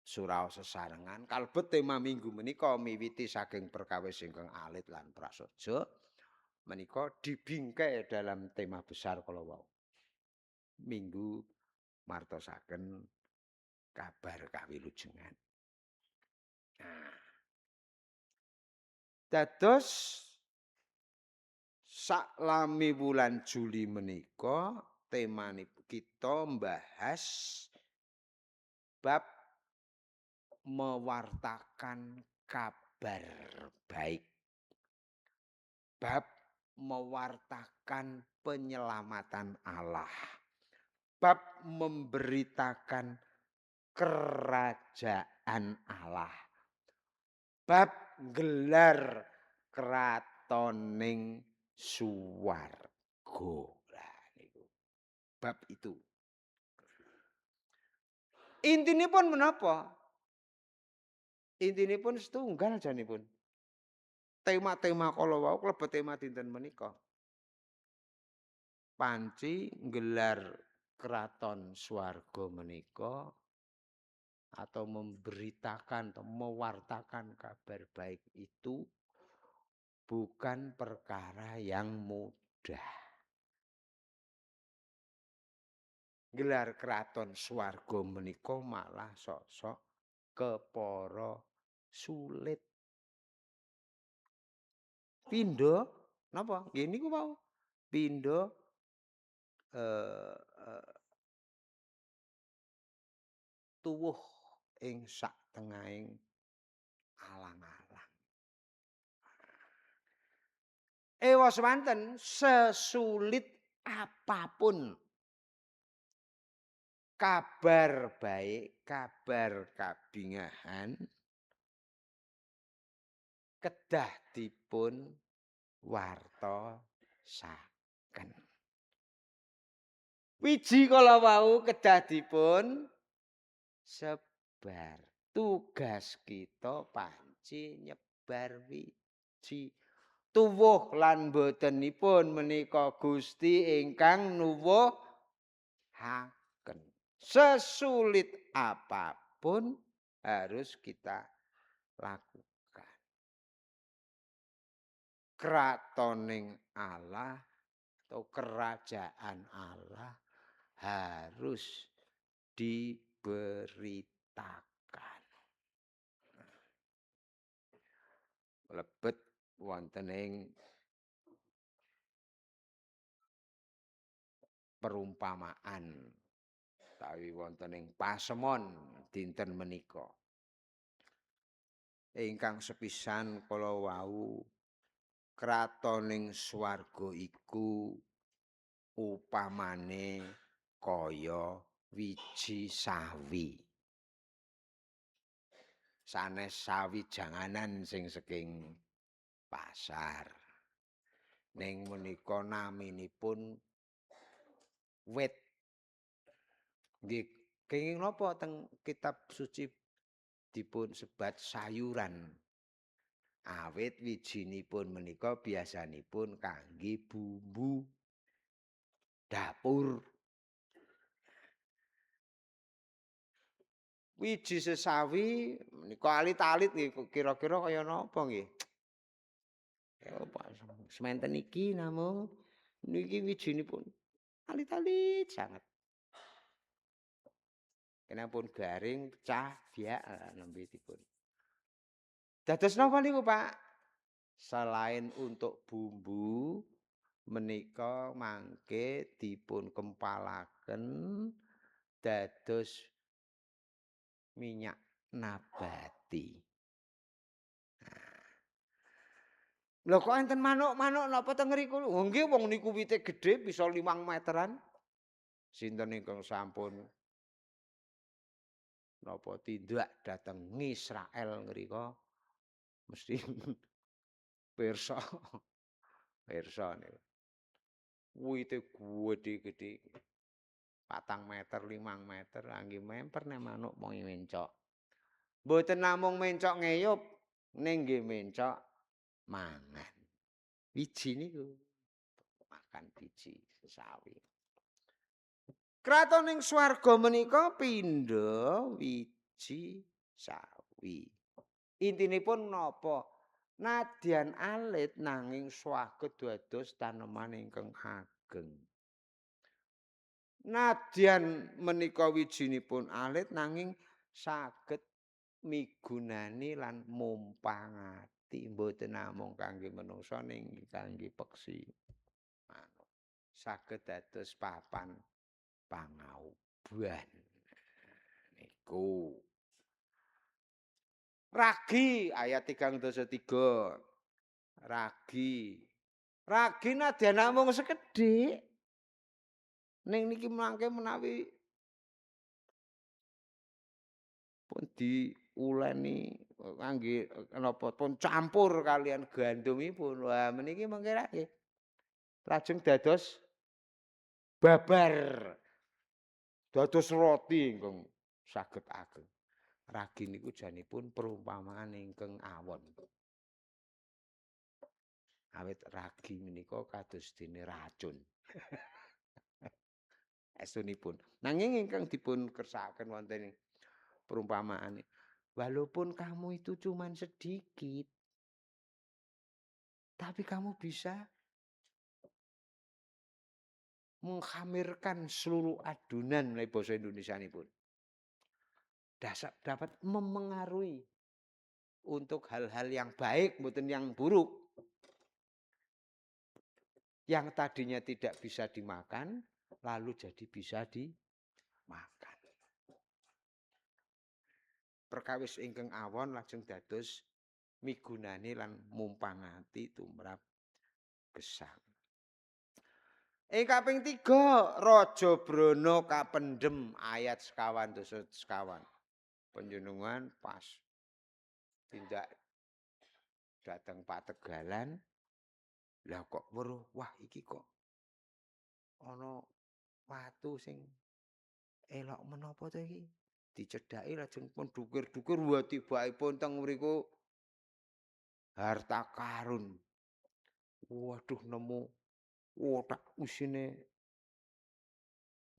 suraos sesarengan kalebet tema minggu menika miwiti saking perkawis ingkang alit lan prasaja menika dibingkai dalam tema besar kala wau. Minggu martosaken kabar kawilujengan. Nah, dados saklami wulan Juli menika temanipun kita membahas bab mewartakan kabar baik. Bab mewartakan penyelamatan Allah. Bab memberitakan kerajaan Allah. Bab gelar kratoning suwarga. Lah niku. Bab itu. Intinipun menapa? Intinipun setunggal janipun. Tema-tema kala wau klebet tema dinten menika. Panci nggelar kraton swarga menika atau memberitakan atau mewartakan kabar baik itu bukan perkara yang mudah. Gelar kraton swarga menika malah sok-sok kepara sulit. Pindha napa? Nggih niku wau. Pindha tuwuh ing saktengahing alang-alang. Ewa semanten sesulit apapun kabar baik, kabar kabingahan kedah dipun wartosaken. Wiji kala wau kedah dipun sebar. Tugas kita panci nyebar wiji. Tuwuh lan botenipun menika Gusti ingkang nuwuhaken. Sesulit apapun harus kita lakukan. Kratoning Allah atau kerajaan Allah harus diberitakan. Lebet wonten ing perumpamaan utawi wonten ing pasemon dinten menika. Ingkang sepisan kala wau kratoning swarga iku upamane kaya wiji sawi. sanes sawijanganan sing saking pasar. Ning menika naminipun wit. Nggih, kenging napa teng kitab suci dipun sebat sayuran. Awit wijinipun menika biasanipun kangge bumbu dapur. Wiji sesawi menika alit-alit nggih kira-kira kaya napa nggih? Ya Pak sementen iki namung niki wijinipun alit-alit sanget. Kenapun garing pecah biak nembe dipun. Dados napa niku Pak? Selain untuk bumbu menika mangke dipun kempalaken dados minyak nabati. Lho kok enten manuk-manuk napa teng ngriku? Oh nggih wong niku wite gedhe bisa 5 meteran. Sinten ingkang sampun napa tindak dhateng Israel ngrika mesti pirsa. Pirsa niku. Wite gedhe-gedhe. 4 meter, 5 meter, angge memper nek manuk mau mencok. Mboten namung mencok ngeyup, ning nggih mencok mangan. Wiji niku makan biji sesawi. Kratoning swarga menika pindha wiji sawi. Intinipun napa? Nadyan alit nanging swaget dados taneman ingkang ageng. Nadyan menika wijinipun alit nanging saged migunani lan mumpangati mboten namung kangge manungsa ning kangge peksi. Saged dados papan pangauban. Niku. Ragi ayat 3:3. Ragi. Ragi nadyan namung sekedhik. Ning niki mangke menawi pun diuleni kangge napa pun campur kalian gandumipun. Wah meniki mangke lajeng dados babar. Dados roti ingkang saged ageng. Ragi niku janipun perumpamaan ingkang awon. Awit ragi menika kados dene racun. Esunipun. Nanging ingkang dipun kersakaken wonten perumpamaan. Walaupun kamu itu cuman sedikit, tapi kamu bisa menghamirkan seluruh adunan menawi basa Indonesianipun. Dapat memengaruhi untuk hal-hal yang baik, mboten yang buruk. Yang tadinya tidak bisa dimakan, lalu jadi bisa dimakan. Perkawis ingkang awon lajeng dados migunani lan mumpangati tumrap gesang. Ing kaping 3 Raja Brana kapendhem ayat 51. Panjenengan pas tindak dateng Pategalan lah kok weruh wah iki kok ana watu sing elok menapa to iki dicedhaki lajeng pun dukir-dukir wa tibakipun teng mriku harta karun. Waduh nemu otak isine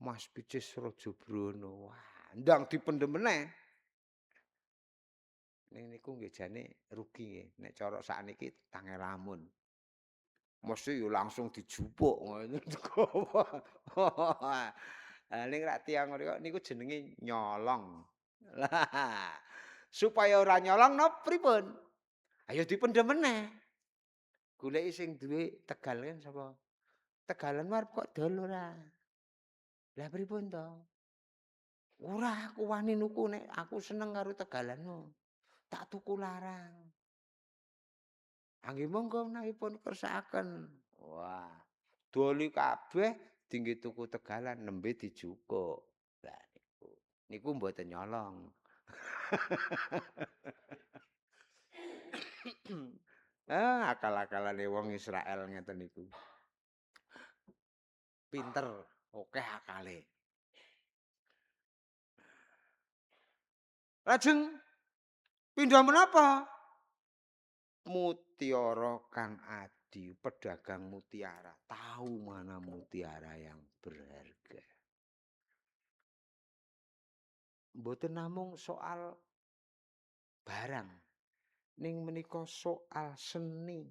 Mas Picis Raja Brana. Wah, ndang dipendhem meneh. Ning niku nggih jane rugi nggih. Nek cara sakniki tangelamun. Mesti yo langsung dijupuk ngono. Ning rak tiyang mriku niku jenenge nyolong. Lah, supaya ora nyolong napa pripun? Ayo dipendhem meneh. Goleki sing duwe Tegal kan sapa? Tegalan arep kok dol ora. Lah pripun to? Ora aku wani nuku nek aku seneng karo Tegalanmu. Tak tuku larang. Angge monggo menahipun kersakaken. Wah, doli kabeh dingge tuku Tegalan nembe dijukuk. Lah niku mboten nyolong. Akal-akalane wong Israel ngeten niku. Pinter, akeh akale. Lajeng pindhah menapa? Mutiara Kang Adi, pedagang mutiara, tahu mana mutiara yang berharga. Mboten namung soal barang, ning menika soal seni.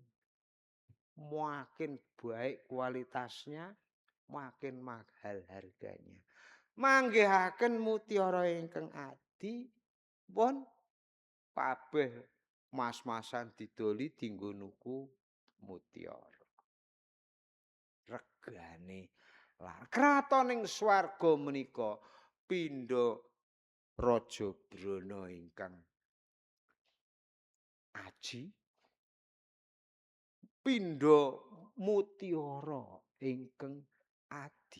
Makin baik kualitasnya, makin mahal harganya. Manggihaken mutiara ingkang adi, pun kabeh mas-masan didoli dienggo nuku mutiara. Regane lar. Kratoning swarga menika pindha Raja Brana ingkang aji, pindha mutiara ingkang adi.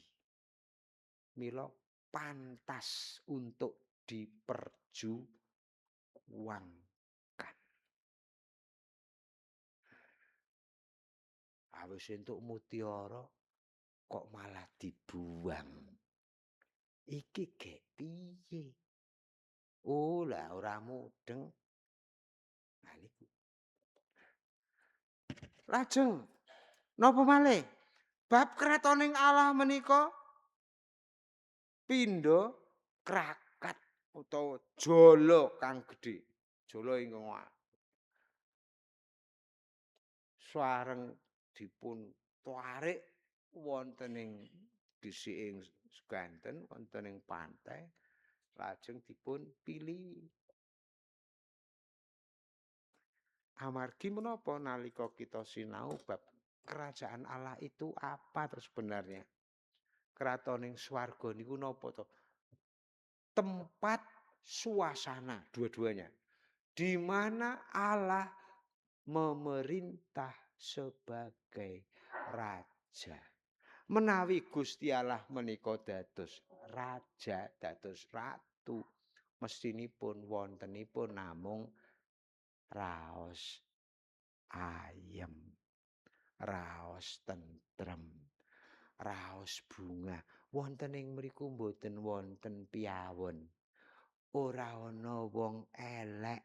Mila pantas untuk diperjuangkan. Awis entuk mutiara kok malah dibuang. Iki gek piye? Oh lah ora mudeng. Nah niku. Lajeng napa malih? Bab kratoning Allah menika pindha krakat utawa jala kang gedhe. Jala ingkang sareng dipun tarik wonten ing gisiking seganten wonten ing pantai lajeng dipun pilih. Amargi menapa nalika kita sinau bab kerajaan Allah itu apa terus sebenarnya? Kratoning swarga niku napa to? Tempat suasana dua-duanya di mana Allah memerintah sebagai raja. Menawi Gusti Allah menika dados raja, dados ratu, mestinipun wontenipun namung raos ayem, raos tentrem, raos bunga. Wonten ing mriku mboten wonten piyawon. Ora ana wong elek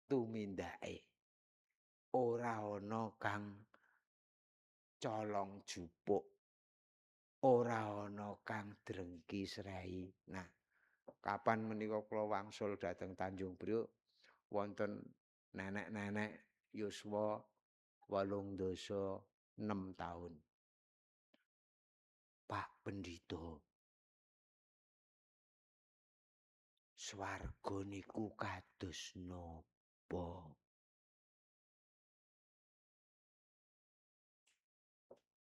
tumindake. Ora ana kang colong jupuk. Ora ana kang drengki srei. Nah, kapan menika kula wangsul dhateng Tanjung Priok wonten nenek-nenek yuswa 86 taun. Pak Pendhita, swarga niku kados napa?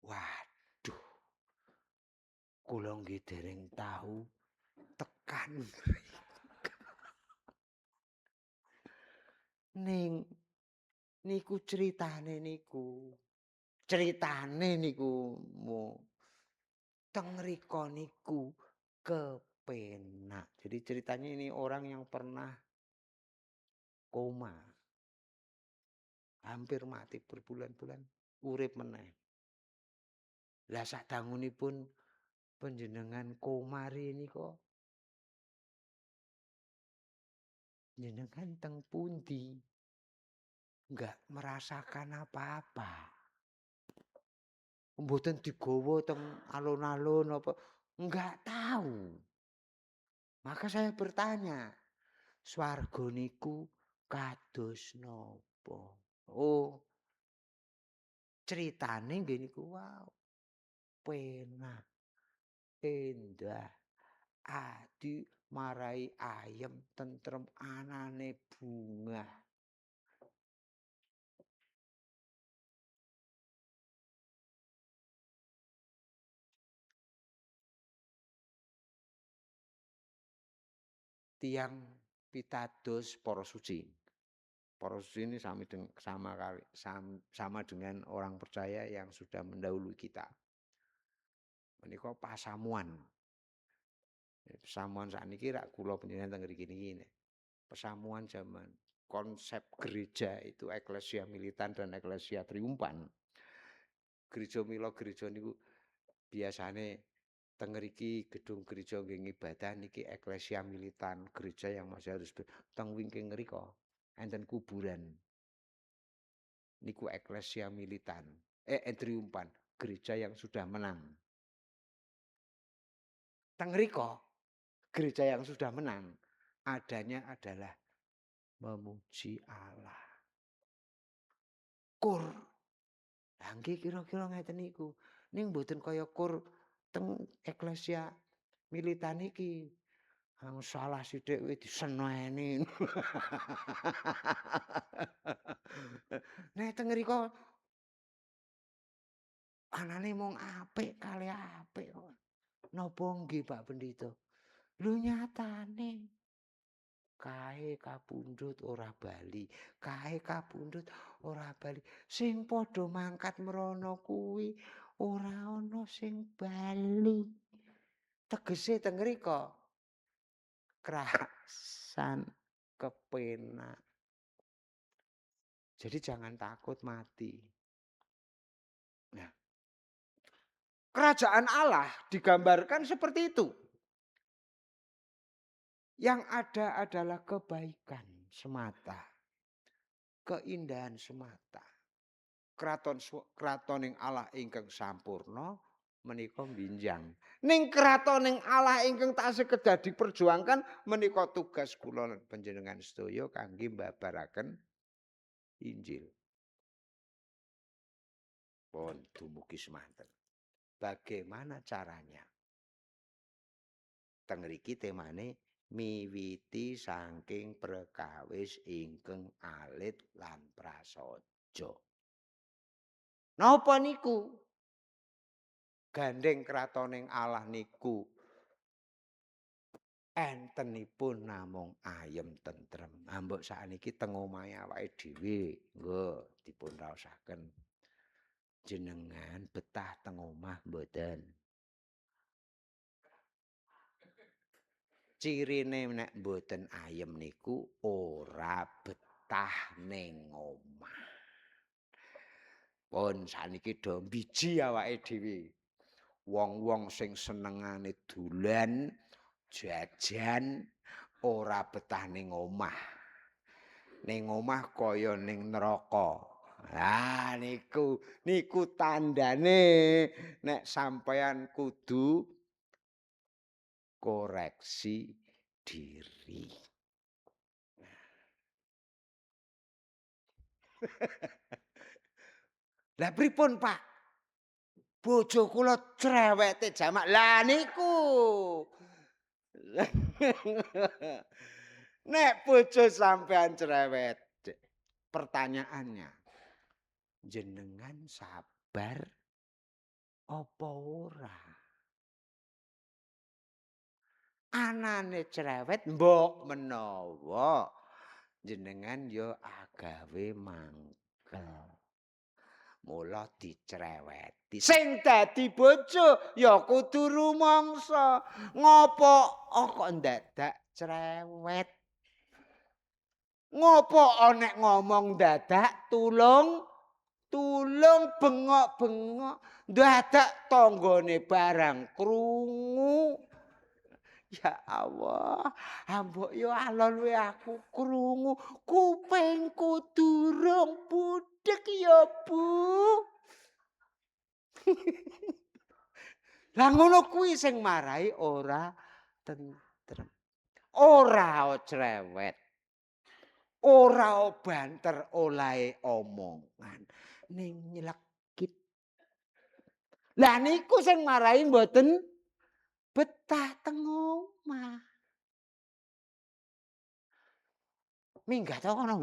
Waduh. Kula nggih dereng tahu tekan ning niku critane niku. Critane niku teng mriko niku kepenak. Jadi ceritanya ini orang yang pernah koma. Hampir mati berbulan-bulan urip meneh. Lah sadangunipun panjenengan koma rinika jenengan teng pundi? Enggak merasakan apa-apa. Mboten digawa teng alun-alun apa, enggak tahu. Maka saya bertanya, swarga niku kados napa? Oh, critane nggih niku wow. Penak, endah, adi, marai ayem, tentrem, anane bunga. Tiang pitados para suci. Para suci ini sama dengan orang percaya yang sudah mendahului kita. Menika pasamuan. Pesamuan sakniki rak kula panjenengan teng mriki niki. Pesamuan zaman konsep gereja itu eklesia militan dan eklesia triumpan. Gereja mila gereja niku biasane teng mriki gedung gereja nggih ngibadah niki eklesia militan, gereja yang masih harus teng wingking ngrika enten kuburan. Niku eklesia militan, triumpan, gereja yang sudah menang. Teng mrika gereja yang sudah menang adanya adalah memuji Allah. Kur. Lah nggih kira-kira ngeten niku. Ning mboten kaya kur teng eklesia militan iki. Salah sithik wis diseneni. Nek teng mriko anane mung apik kali apik kok. Napa nggih Pak Pendito? Lho nyatane kae kapundhut ora bali, kae kapundhut ora bali. Sing padha mangkat mrono kuwi ora ana sing bali. Tegese teng mriko kerasan kepenak. Jadi jangan takut mati. Nah, kerajaan Allah digambarkan seperti itu. Yang ada adalah kebaikan semata. Keindahan semata. Kratoning Allah ingkang sampurna menika binjang. Ning kratoning Allah ingkang taksih kedah diperjuangkan menika tugas kula lan panjenengan sedaya kangge mbabaraken Injil. Pun dumugi semanten. Bagaimana caranya? Teng mriki temane miwiti saking perkawis ingkang alit lan prasaja. Napa niku? Gandeng kratoning Allah niku entenipun namung ayem tentrem. Mbok sakniki teng omahe awake dhewe nggo dipun raosaken. Jenengan betah teng omah mboten? Cirine nek mboten ayem niku ora betah ning omah. Pun sakniki do biji awake dhewe. Wong-wong sing senengane dolan, jajan, ora betah ning omah. Ning omah kaya ning neraka. Lah niku tandane nek sampeyan kudu koreksi diri. Lah pripun, Pak? Bojo kula cerewete jamak. Lah niku. Nek bojo sampean cerewet, pertanyaannya, jenengan sabar apa ora? Anane cerewet mbok menawa jenengan ya agawe mangkel. Mula dicereweti. Sing dadi bojo ya kudu rumangsa. Ngopo kok ndadak cerewet? Ngopo nek ngomong dadak tulung bengok-bengok dadak tanggane barang krungu. Ya Allah, mbok yo alon we aku krungu, kupingku durung budhek ya, Bu. Lah ngono kuwi sing marahi ora tentrem. Ora cerewet. Ora banter olahe omongan ning nyelekit. Lah niku sing marahi mboten betah teng omah. Minggah to kono.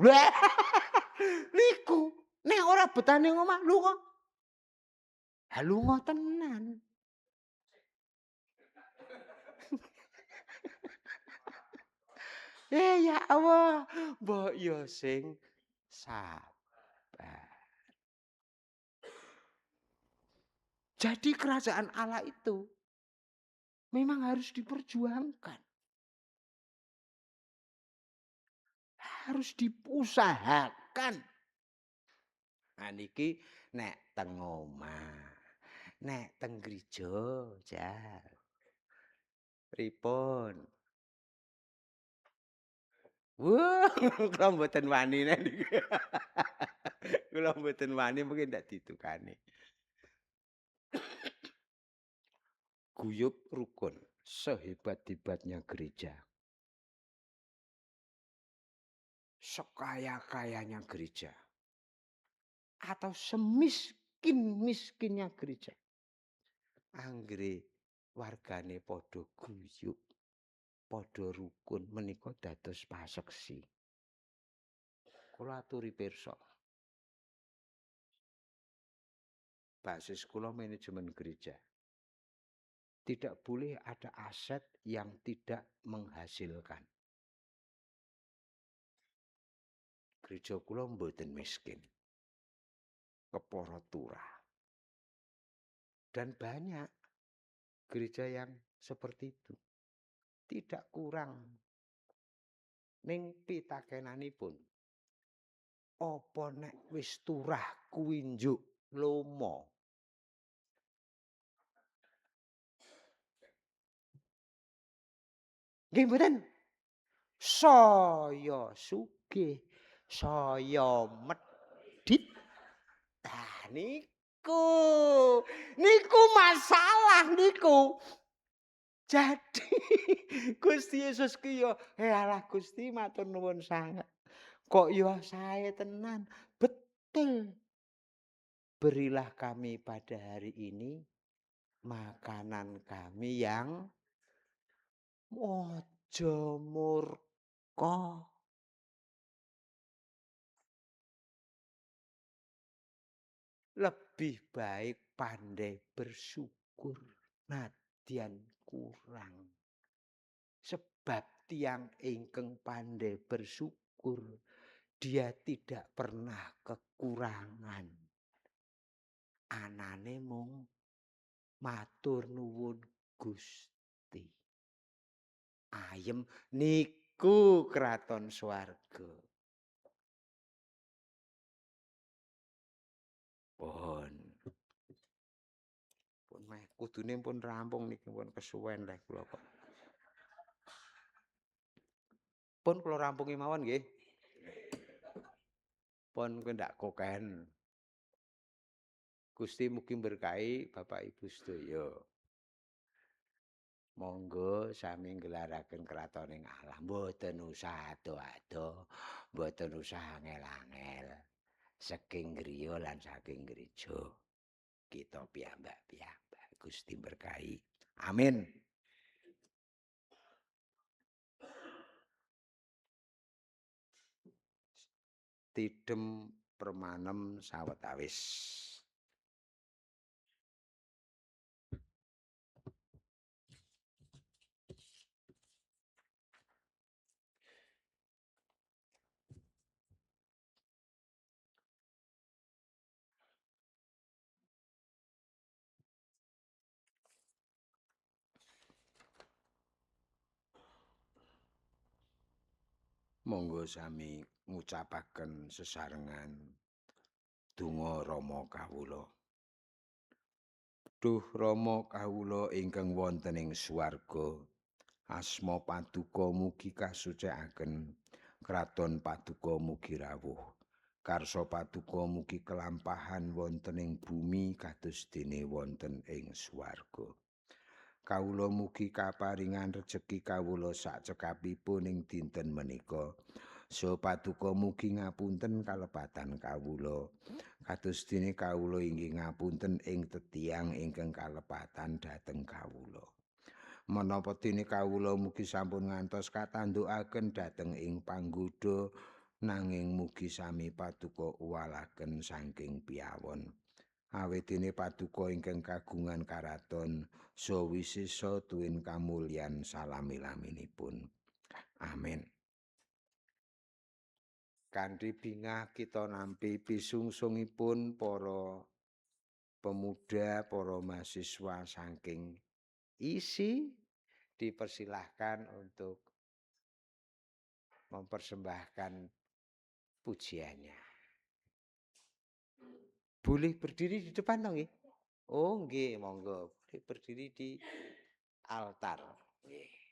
Niku nek ora betah ning omah lunga. Ha lunga tenan. Ya Allah, mbok yo sing sabar. Jadi kerajaan Allah itu memang harus diperjuangkan. Harus diusahakan. Nah niki nek teng omah, nek teng gereja, Jar. Pripun? Wah, kula mboten wani nek niki. Kula mboten wani mungkin ndak ditukani. Guyub rukun, sehebat-hebatnya gereja. Sekaya-kayanya gereja. Atau semiskin-miskinnya gereja. Anggere wargane padha guyub, padha rukun menika dados paseksi. Kula aturi pirsa. Basis kula manajemen gereja. Tidak boleh ada aset yang tidak menghasilkan. Gereja kula mboten miskin. Kepara turah. Dan banyak gereja yang seperti itu. Tidak kurang. Ning pitakenanipun. Apa nek wis turah kuwi njuk lomo. Nggih mboten. Saya sugih, saya medhit. Ah niku masalah niku. Jadi Gusti Yesus ki yo alah Gusti matur nuwun sanget. Kok yo sae tenan. Betul. Berilah kami pada hari ini makanan kami yang aja murka. Lebih baik pandai bersyukur nadyan kurang. Sebab tiang ingkang pandai bersyukur, dia tidak pernah kekurangan. Anane mung matur nuwun Gusti. Ayem niku kraton swarga. Pun meh kudune pun rampung niki pun kesuwen leh kula kok. Pun kula rampungi mawon nggih. Pun ndak koken. Gusti mugi berkahi Bapak Ibu sedaya. Monggo sami nggelaraken kratoning Allah. Mboten usah ado-ado, mboten usah angel-angel. Saking griya lan saking gereja. Kita piyambak-piyambak. Gusti berkahi. Amin. Tidem permanem sawetawis. Monggo sami ngucapaken sesarengan donga Rama kawula. Duh Rama kawula ingkang wonten ing swarga, asma Paduka mugi kasucikaken, kraton Paduka mugi rawuh. Karsa Paduka mugi kelampahan wonten ing bumi kados dene wonten ing swarga. Kawula mugi kaparingan rejeki kawula sak cekapipun ing dinten menika. So Paduka mugi ngapunten kalepatan kawula. Kados dene kawula inggih ngapunten ing tetiang ingkang kalepatan dhateng kawula. Menapa dene kawula mugi sampun ngantos katandukaken dhateng ing panggoda nanging mugi sami Paduka uwalaken saking piyawon. Awit dene Paduka ingkang kagungan karaton so wisesa tuwin kamulyan salami-laminipun. Amin. Kanthi bingah kita nampi pisungsungipun para pemuda, para mahasiswa saking isi dipersilahkan untuk mempersembahkan pujiannya. Boleh berdiri di depan dong, nggih? Oh, nggih, monggo. Boleh berdiri di altar. Nggih.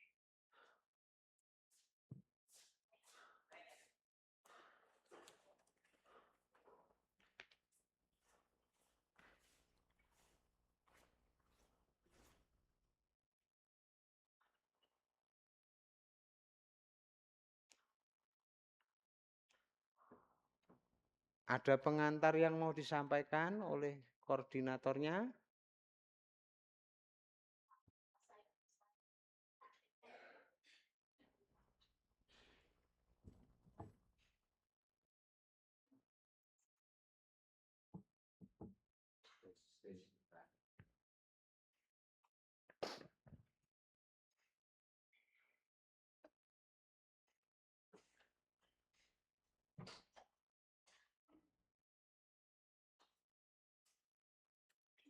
Ada pengantar yang mau disampaikan oleh koordinatornya?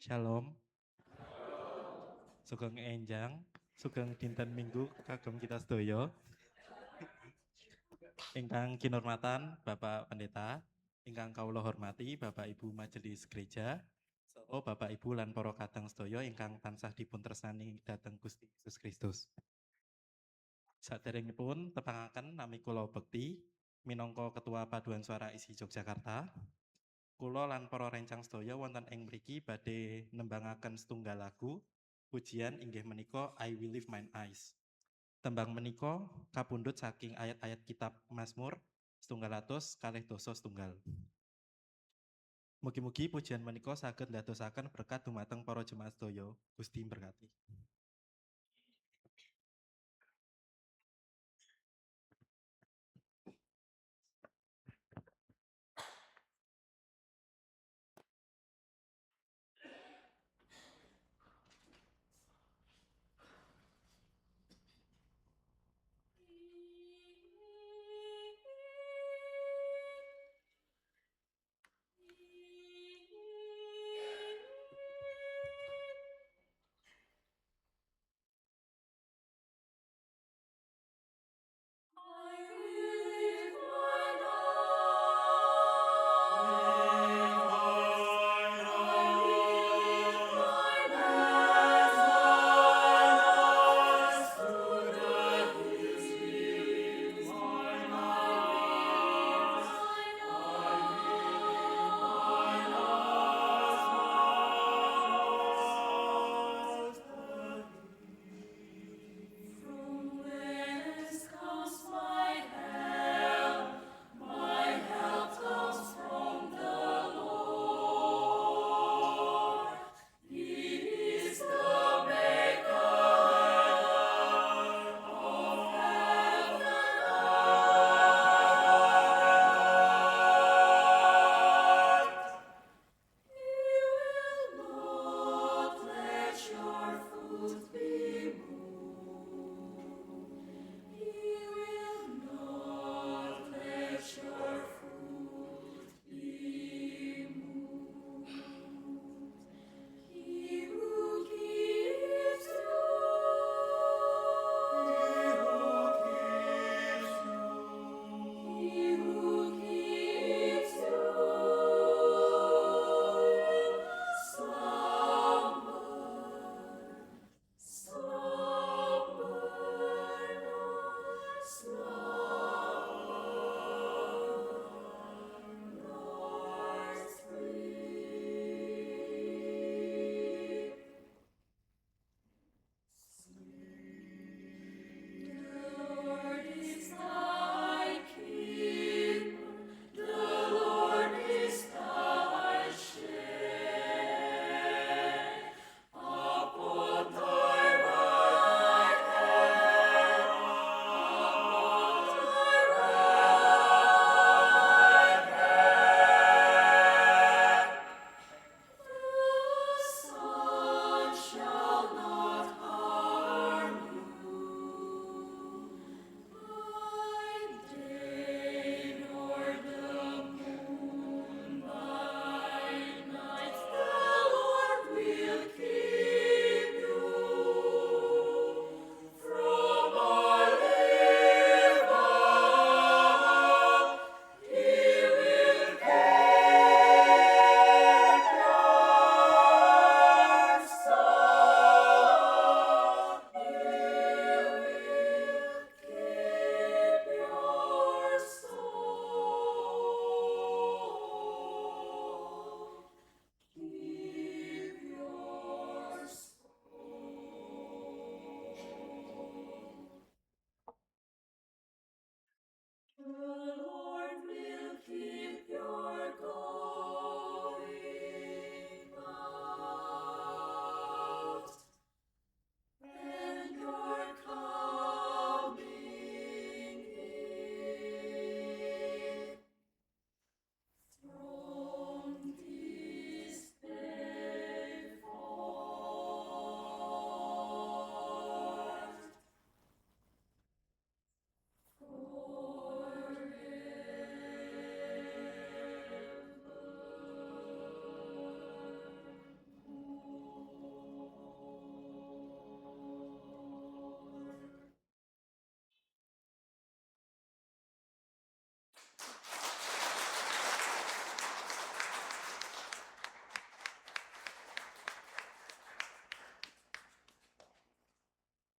Shalom, sugeng enjang, sugeng dinten Minggu kagem kita sedaya. Ingkang kinurmatan Bapak Pendeta, ingkang kawula hormati Bapak Ibu Majelis Gereja, saha Bapak Ibu lan para kadang sedaya ingkang tansah dipun tresnani dhateng Gusti Yesus Kristus. Saderengipun tepangaken nami kula bekti minangka Ketua Paduan Suara Isi Yogyakarta. Kula lan para rencang sedaya wonten ing mriki badhe nembangaken setunggal lagu pujian inggih menika I Will Lift Mine Eyes. Tembang menika kapundhut saking ayat-ayat kitab Mazmur 100:2 Mugi-mugi pujian menika saged ndadosaken berkat dumateng para jemaat sedaya. Gusti berkati.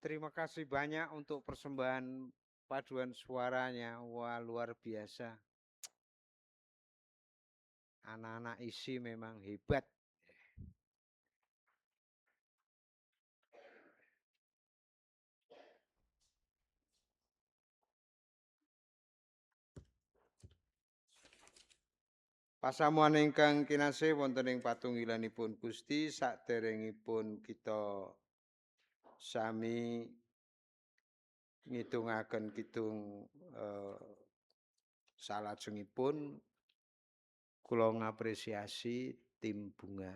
Terima kasih banyak untuk persembahan paduan suaranya. Wah, luar biasa. Anak-anak isi memang hebat. Pasamuan ingkang kinasih wonten ing patunggilanipun Gusti, saderengipun kita sami ngidungaken kidung salajengipun kula ngapresiasi tim bunga.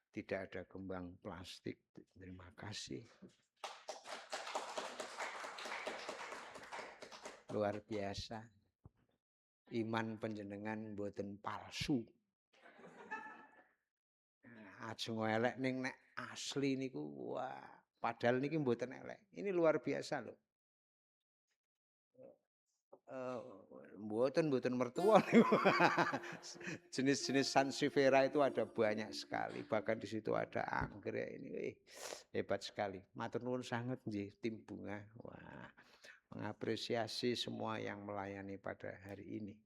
Tidak ada kembang plastik. Terima kasih. Luar biasa. Iman panjenengan mboten palsu. Ajeng elek ning nek asli niku wah, padahal niki mboten elek. Ini luar biasa loh. Mboten mertua niku. Jenis-jenis sansevieria itu ada banyak sekali. Bahkan di situ ada anggrek ini. Hebat sekali. Matur nuwun sanget nggih tim bunga. Wah, mengapresiasi semua yang melayani pada hari ini.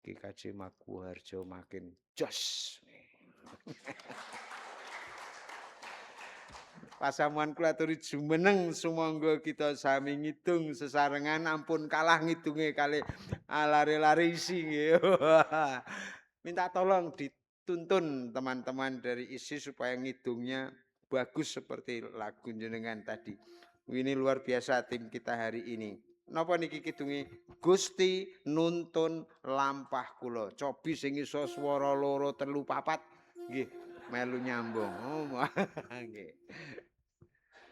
GKJ Maguwarjo makin jos. Pasamuan kula aturi jumeneng sumangga kita sami ngidung sesarengan ampun kalah ngidunge kali lari-lari isi nggih. Minta tolong dituntun teman-teman dari isi supaya ngidungnya bagus seperti lagu jenengan tadi. Ini luar biasa tim kita hari ini. Napa niki kidunge Gusti nuntun lampah kula. Cobi sing iso swara loro telu papat nggih melu nyambung. Oh, nggih.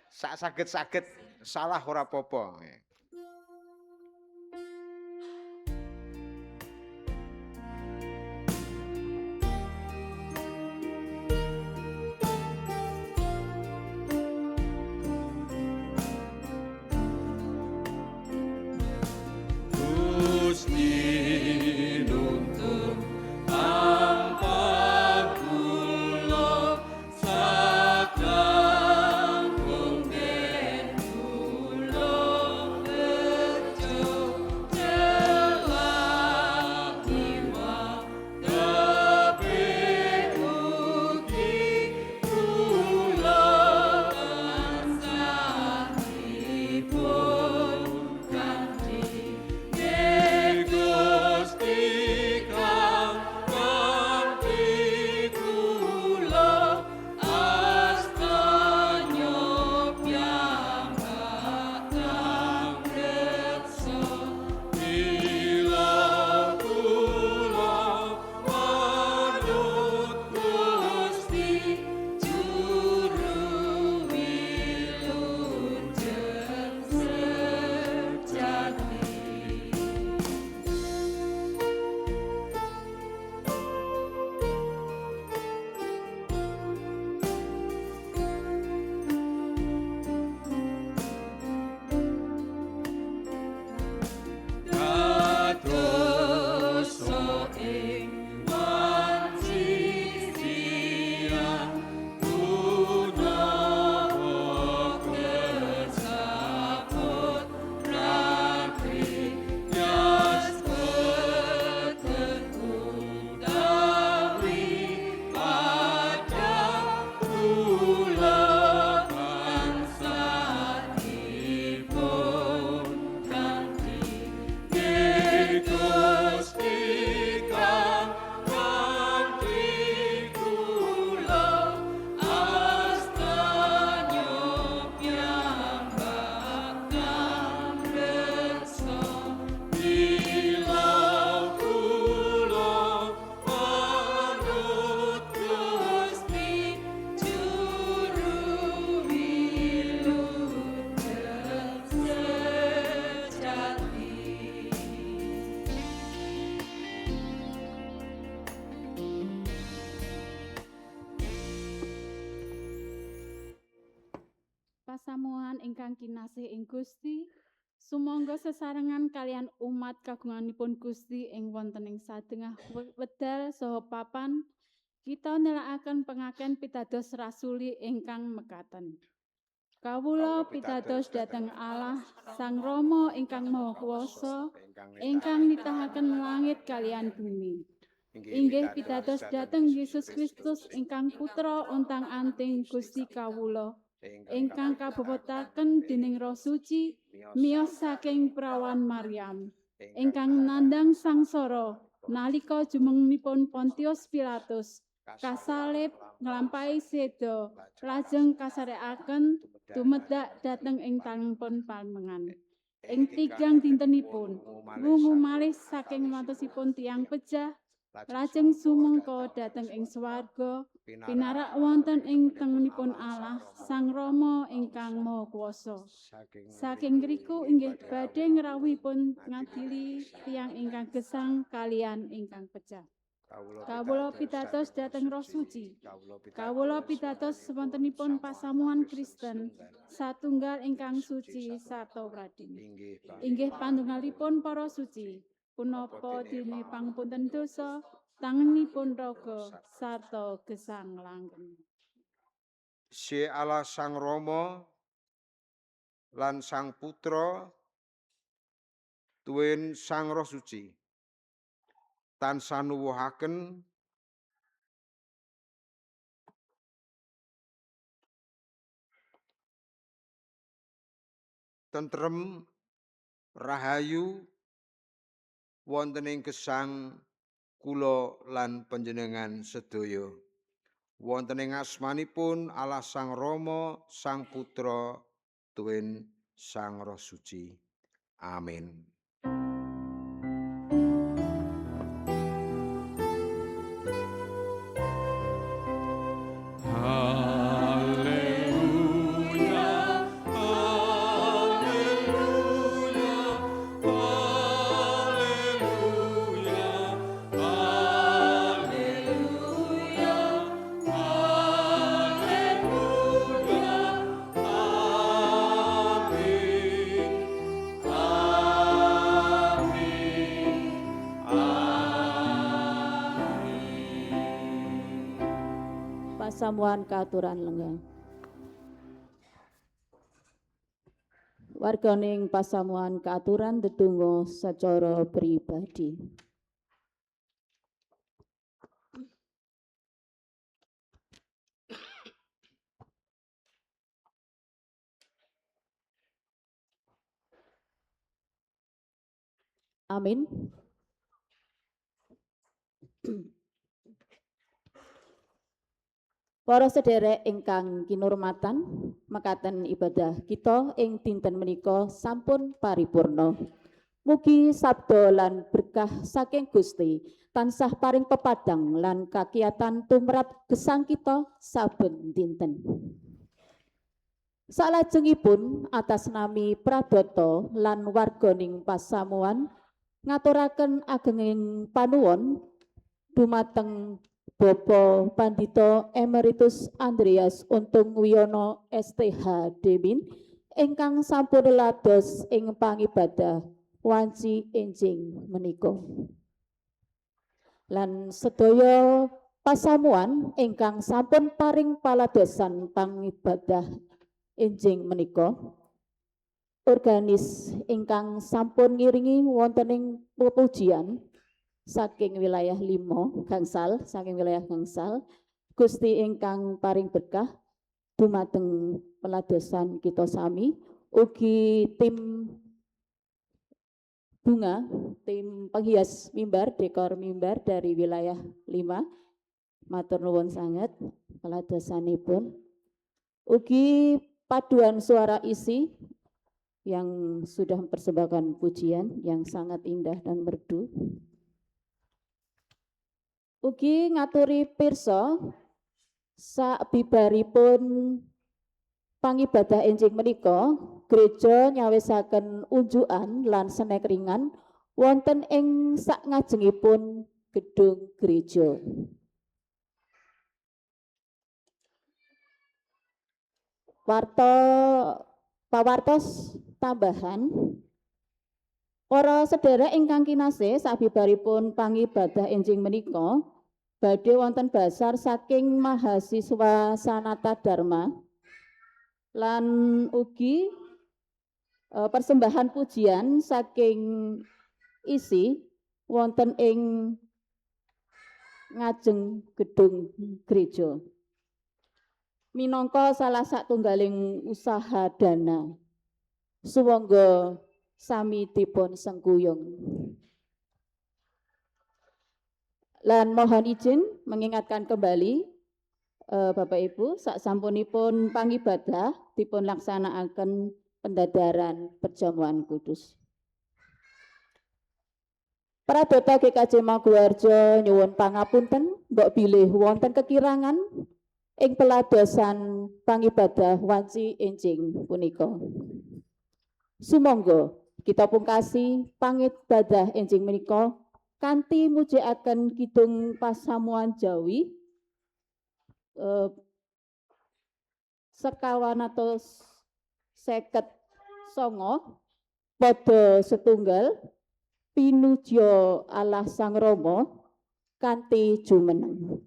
Sak saged-saged salah ora apa-apa. Gusti nuntun lampah kula sakangkung den kula bejo celah iwa tapi ugi kula tansahipun kanthi Gusti kang kanthi kula astanya piyambak angreksa bila kula manut Gusti juru wilujeng sejati. Kadoso ing wanci siang punawa kesaput rakri yas petenku dawi padang kula tansahipun kanthi Gusti kang kanthi kula astanya piyambak angreksa bila kula manut Gusti juru wilujeng sejati. Pasamuhan ingkang kinasih ing Gusti, sumangga sesarengan kalian umat kagunganipun Gusti ing wonten ing sadengah wedal saha papan Kita nélakaken pengaken pitados rasuli ingkang mekaten. Kawula pitados dhateng Allah Sang Rama ingkang Maha Kuwasa, ingkang nitahaken langit kaliyan bumi. Inggih pitados dhateng Yesus Kristus ingkang putra untang-anting Gusti kawula, ingkang kabebetaken dening Roh Suci miyos saking prawan Maryam, ingkang nandhang sangsara nalika jumengnipun Pontius Pilatus kasalib nglampahi seda lajeng kasarekaken tumedak dhateng ing tanganipun pamengan. Ing tigang dintenipun wungu malih saking wantosipun tiyang pejah lajeng sumengka dhateng ing swarga pinarak wonten ing tengenipun Allah Sang Rama ingkang Maha Kuwasa. Saking ngriku inggih badhe ngrawuhipun ngadili tiyang ingkang gesang kaliyan ingkang pejah. Kawula pitados dhateng Roh Suci. Kawula pitados wontenipun pasamuan Kristen satunggal ingkang suci sarta pradin. Inggih pandongalipun para suci, punapa dene pangapunten dosa, tangenipun raga sarta gesang langgeng. Si Allah Sang Rama lan Sang Putra tuwin Sang Roh Suci tansah nuwuhaken tentrem rahayu wonten ing gesang kula lan panjenengan sedaya. Wonten ing asmanipun Allah Sang Rama, Sang Putra, tuwin Sang Roh Suci. Amin. Haleluya, haleluya, haleluya, haleluya, haleluya, amin, amin. Pasamuan kaaturan lenggah. Warganing pasamuan kaaturan tetunggu secara pribadi. Amin. Para sederek ingkang kinurmatan, mekaten ibadah kita ing dinten menika sampun paripurna. Mugi sabda lan berkah saking Gusti tansah paring pepadang lan kakiyatan tumrap gesang kita saben dinten. Salajengipun atas nami Pradata lan warganing pasamuan ngaturaken agenging panuwun dumateng Bapa Pandhita Emeritus Andreas Untung Wiono STH Demin ingkang sampun lados ing pangibadah wanci enjing menika. Lan sedaya pasamuan ingkang sampun paring paladosan pangibadah enjing menika. Organis ingkang sampun ngiringi wontening pujian saking wilayah 5 gangsal, saking wilayah gangsal, Gusti ingkang paring berkah dumateng peladosan kita sami, ugi tim bunga, tim penghias mimbar, dekor mimbar dari wilayah 5, matur nuwun sanget peladosanipun, ugi paduan suara isi yang sudah mempersembahkan pujian yang sangat indah dan merdu. Ugi ngaturi pirsa sabibaripun pangibadah enjing menika gereja nyawisaken unjukan lan senek ringan wonten ing sakngajengipun gedung gereja. Pawartos tambahan, para sedherek ingkang kinasih sabibaripun pangibadah enjing menika badhe wonten basar saking mahasiswa Sanata Dharma lan ugi persembahan pujian saking isi wonten ing ngajeng gedung gereja. Minangka salah satunggaling usaha dana. Suwangga sami dipun sengkuyung. Lan mohon izin mengingatkan kembali Bapak Ibu, saksampunipun pangibadah dipun laksanakaken pendadaran perjamuan kudus. Pradata GKJ Mangkuharjo nyuwun pangapunten mbok bilih wonten kekirangan ing peladosan pangibadah wanci enjing punika. Sumangga kita pungkasi pangibadah enjing menika kanthi mujikaken kidung pasamuan Jawi sekawan atus 59 pada setunggal pinuja Allah Sang Rama kanthi jumeneng.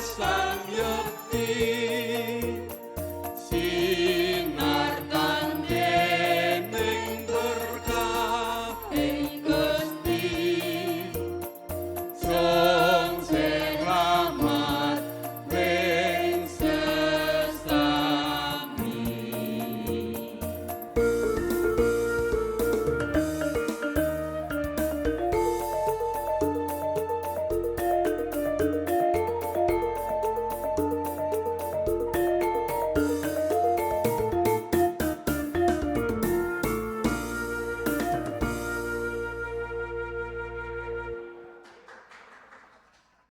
Sang Yakti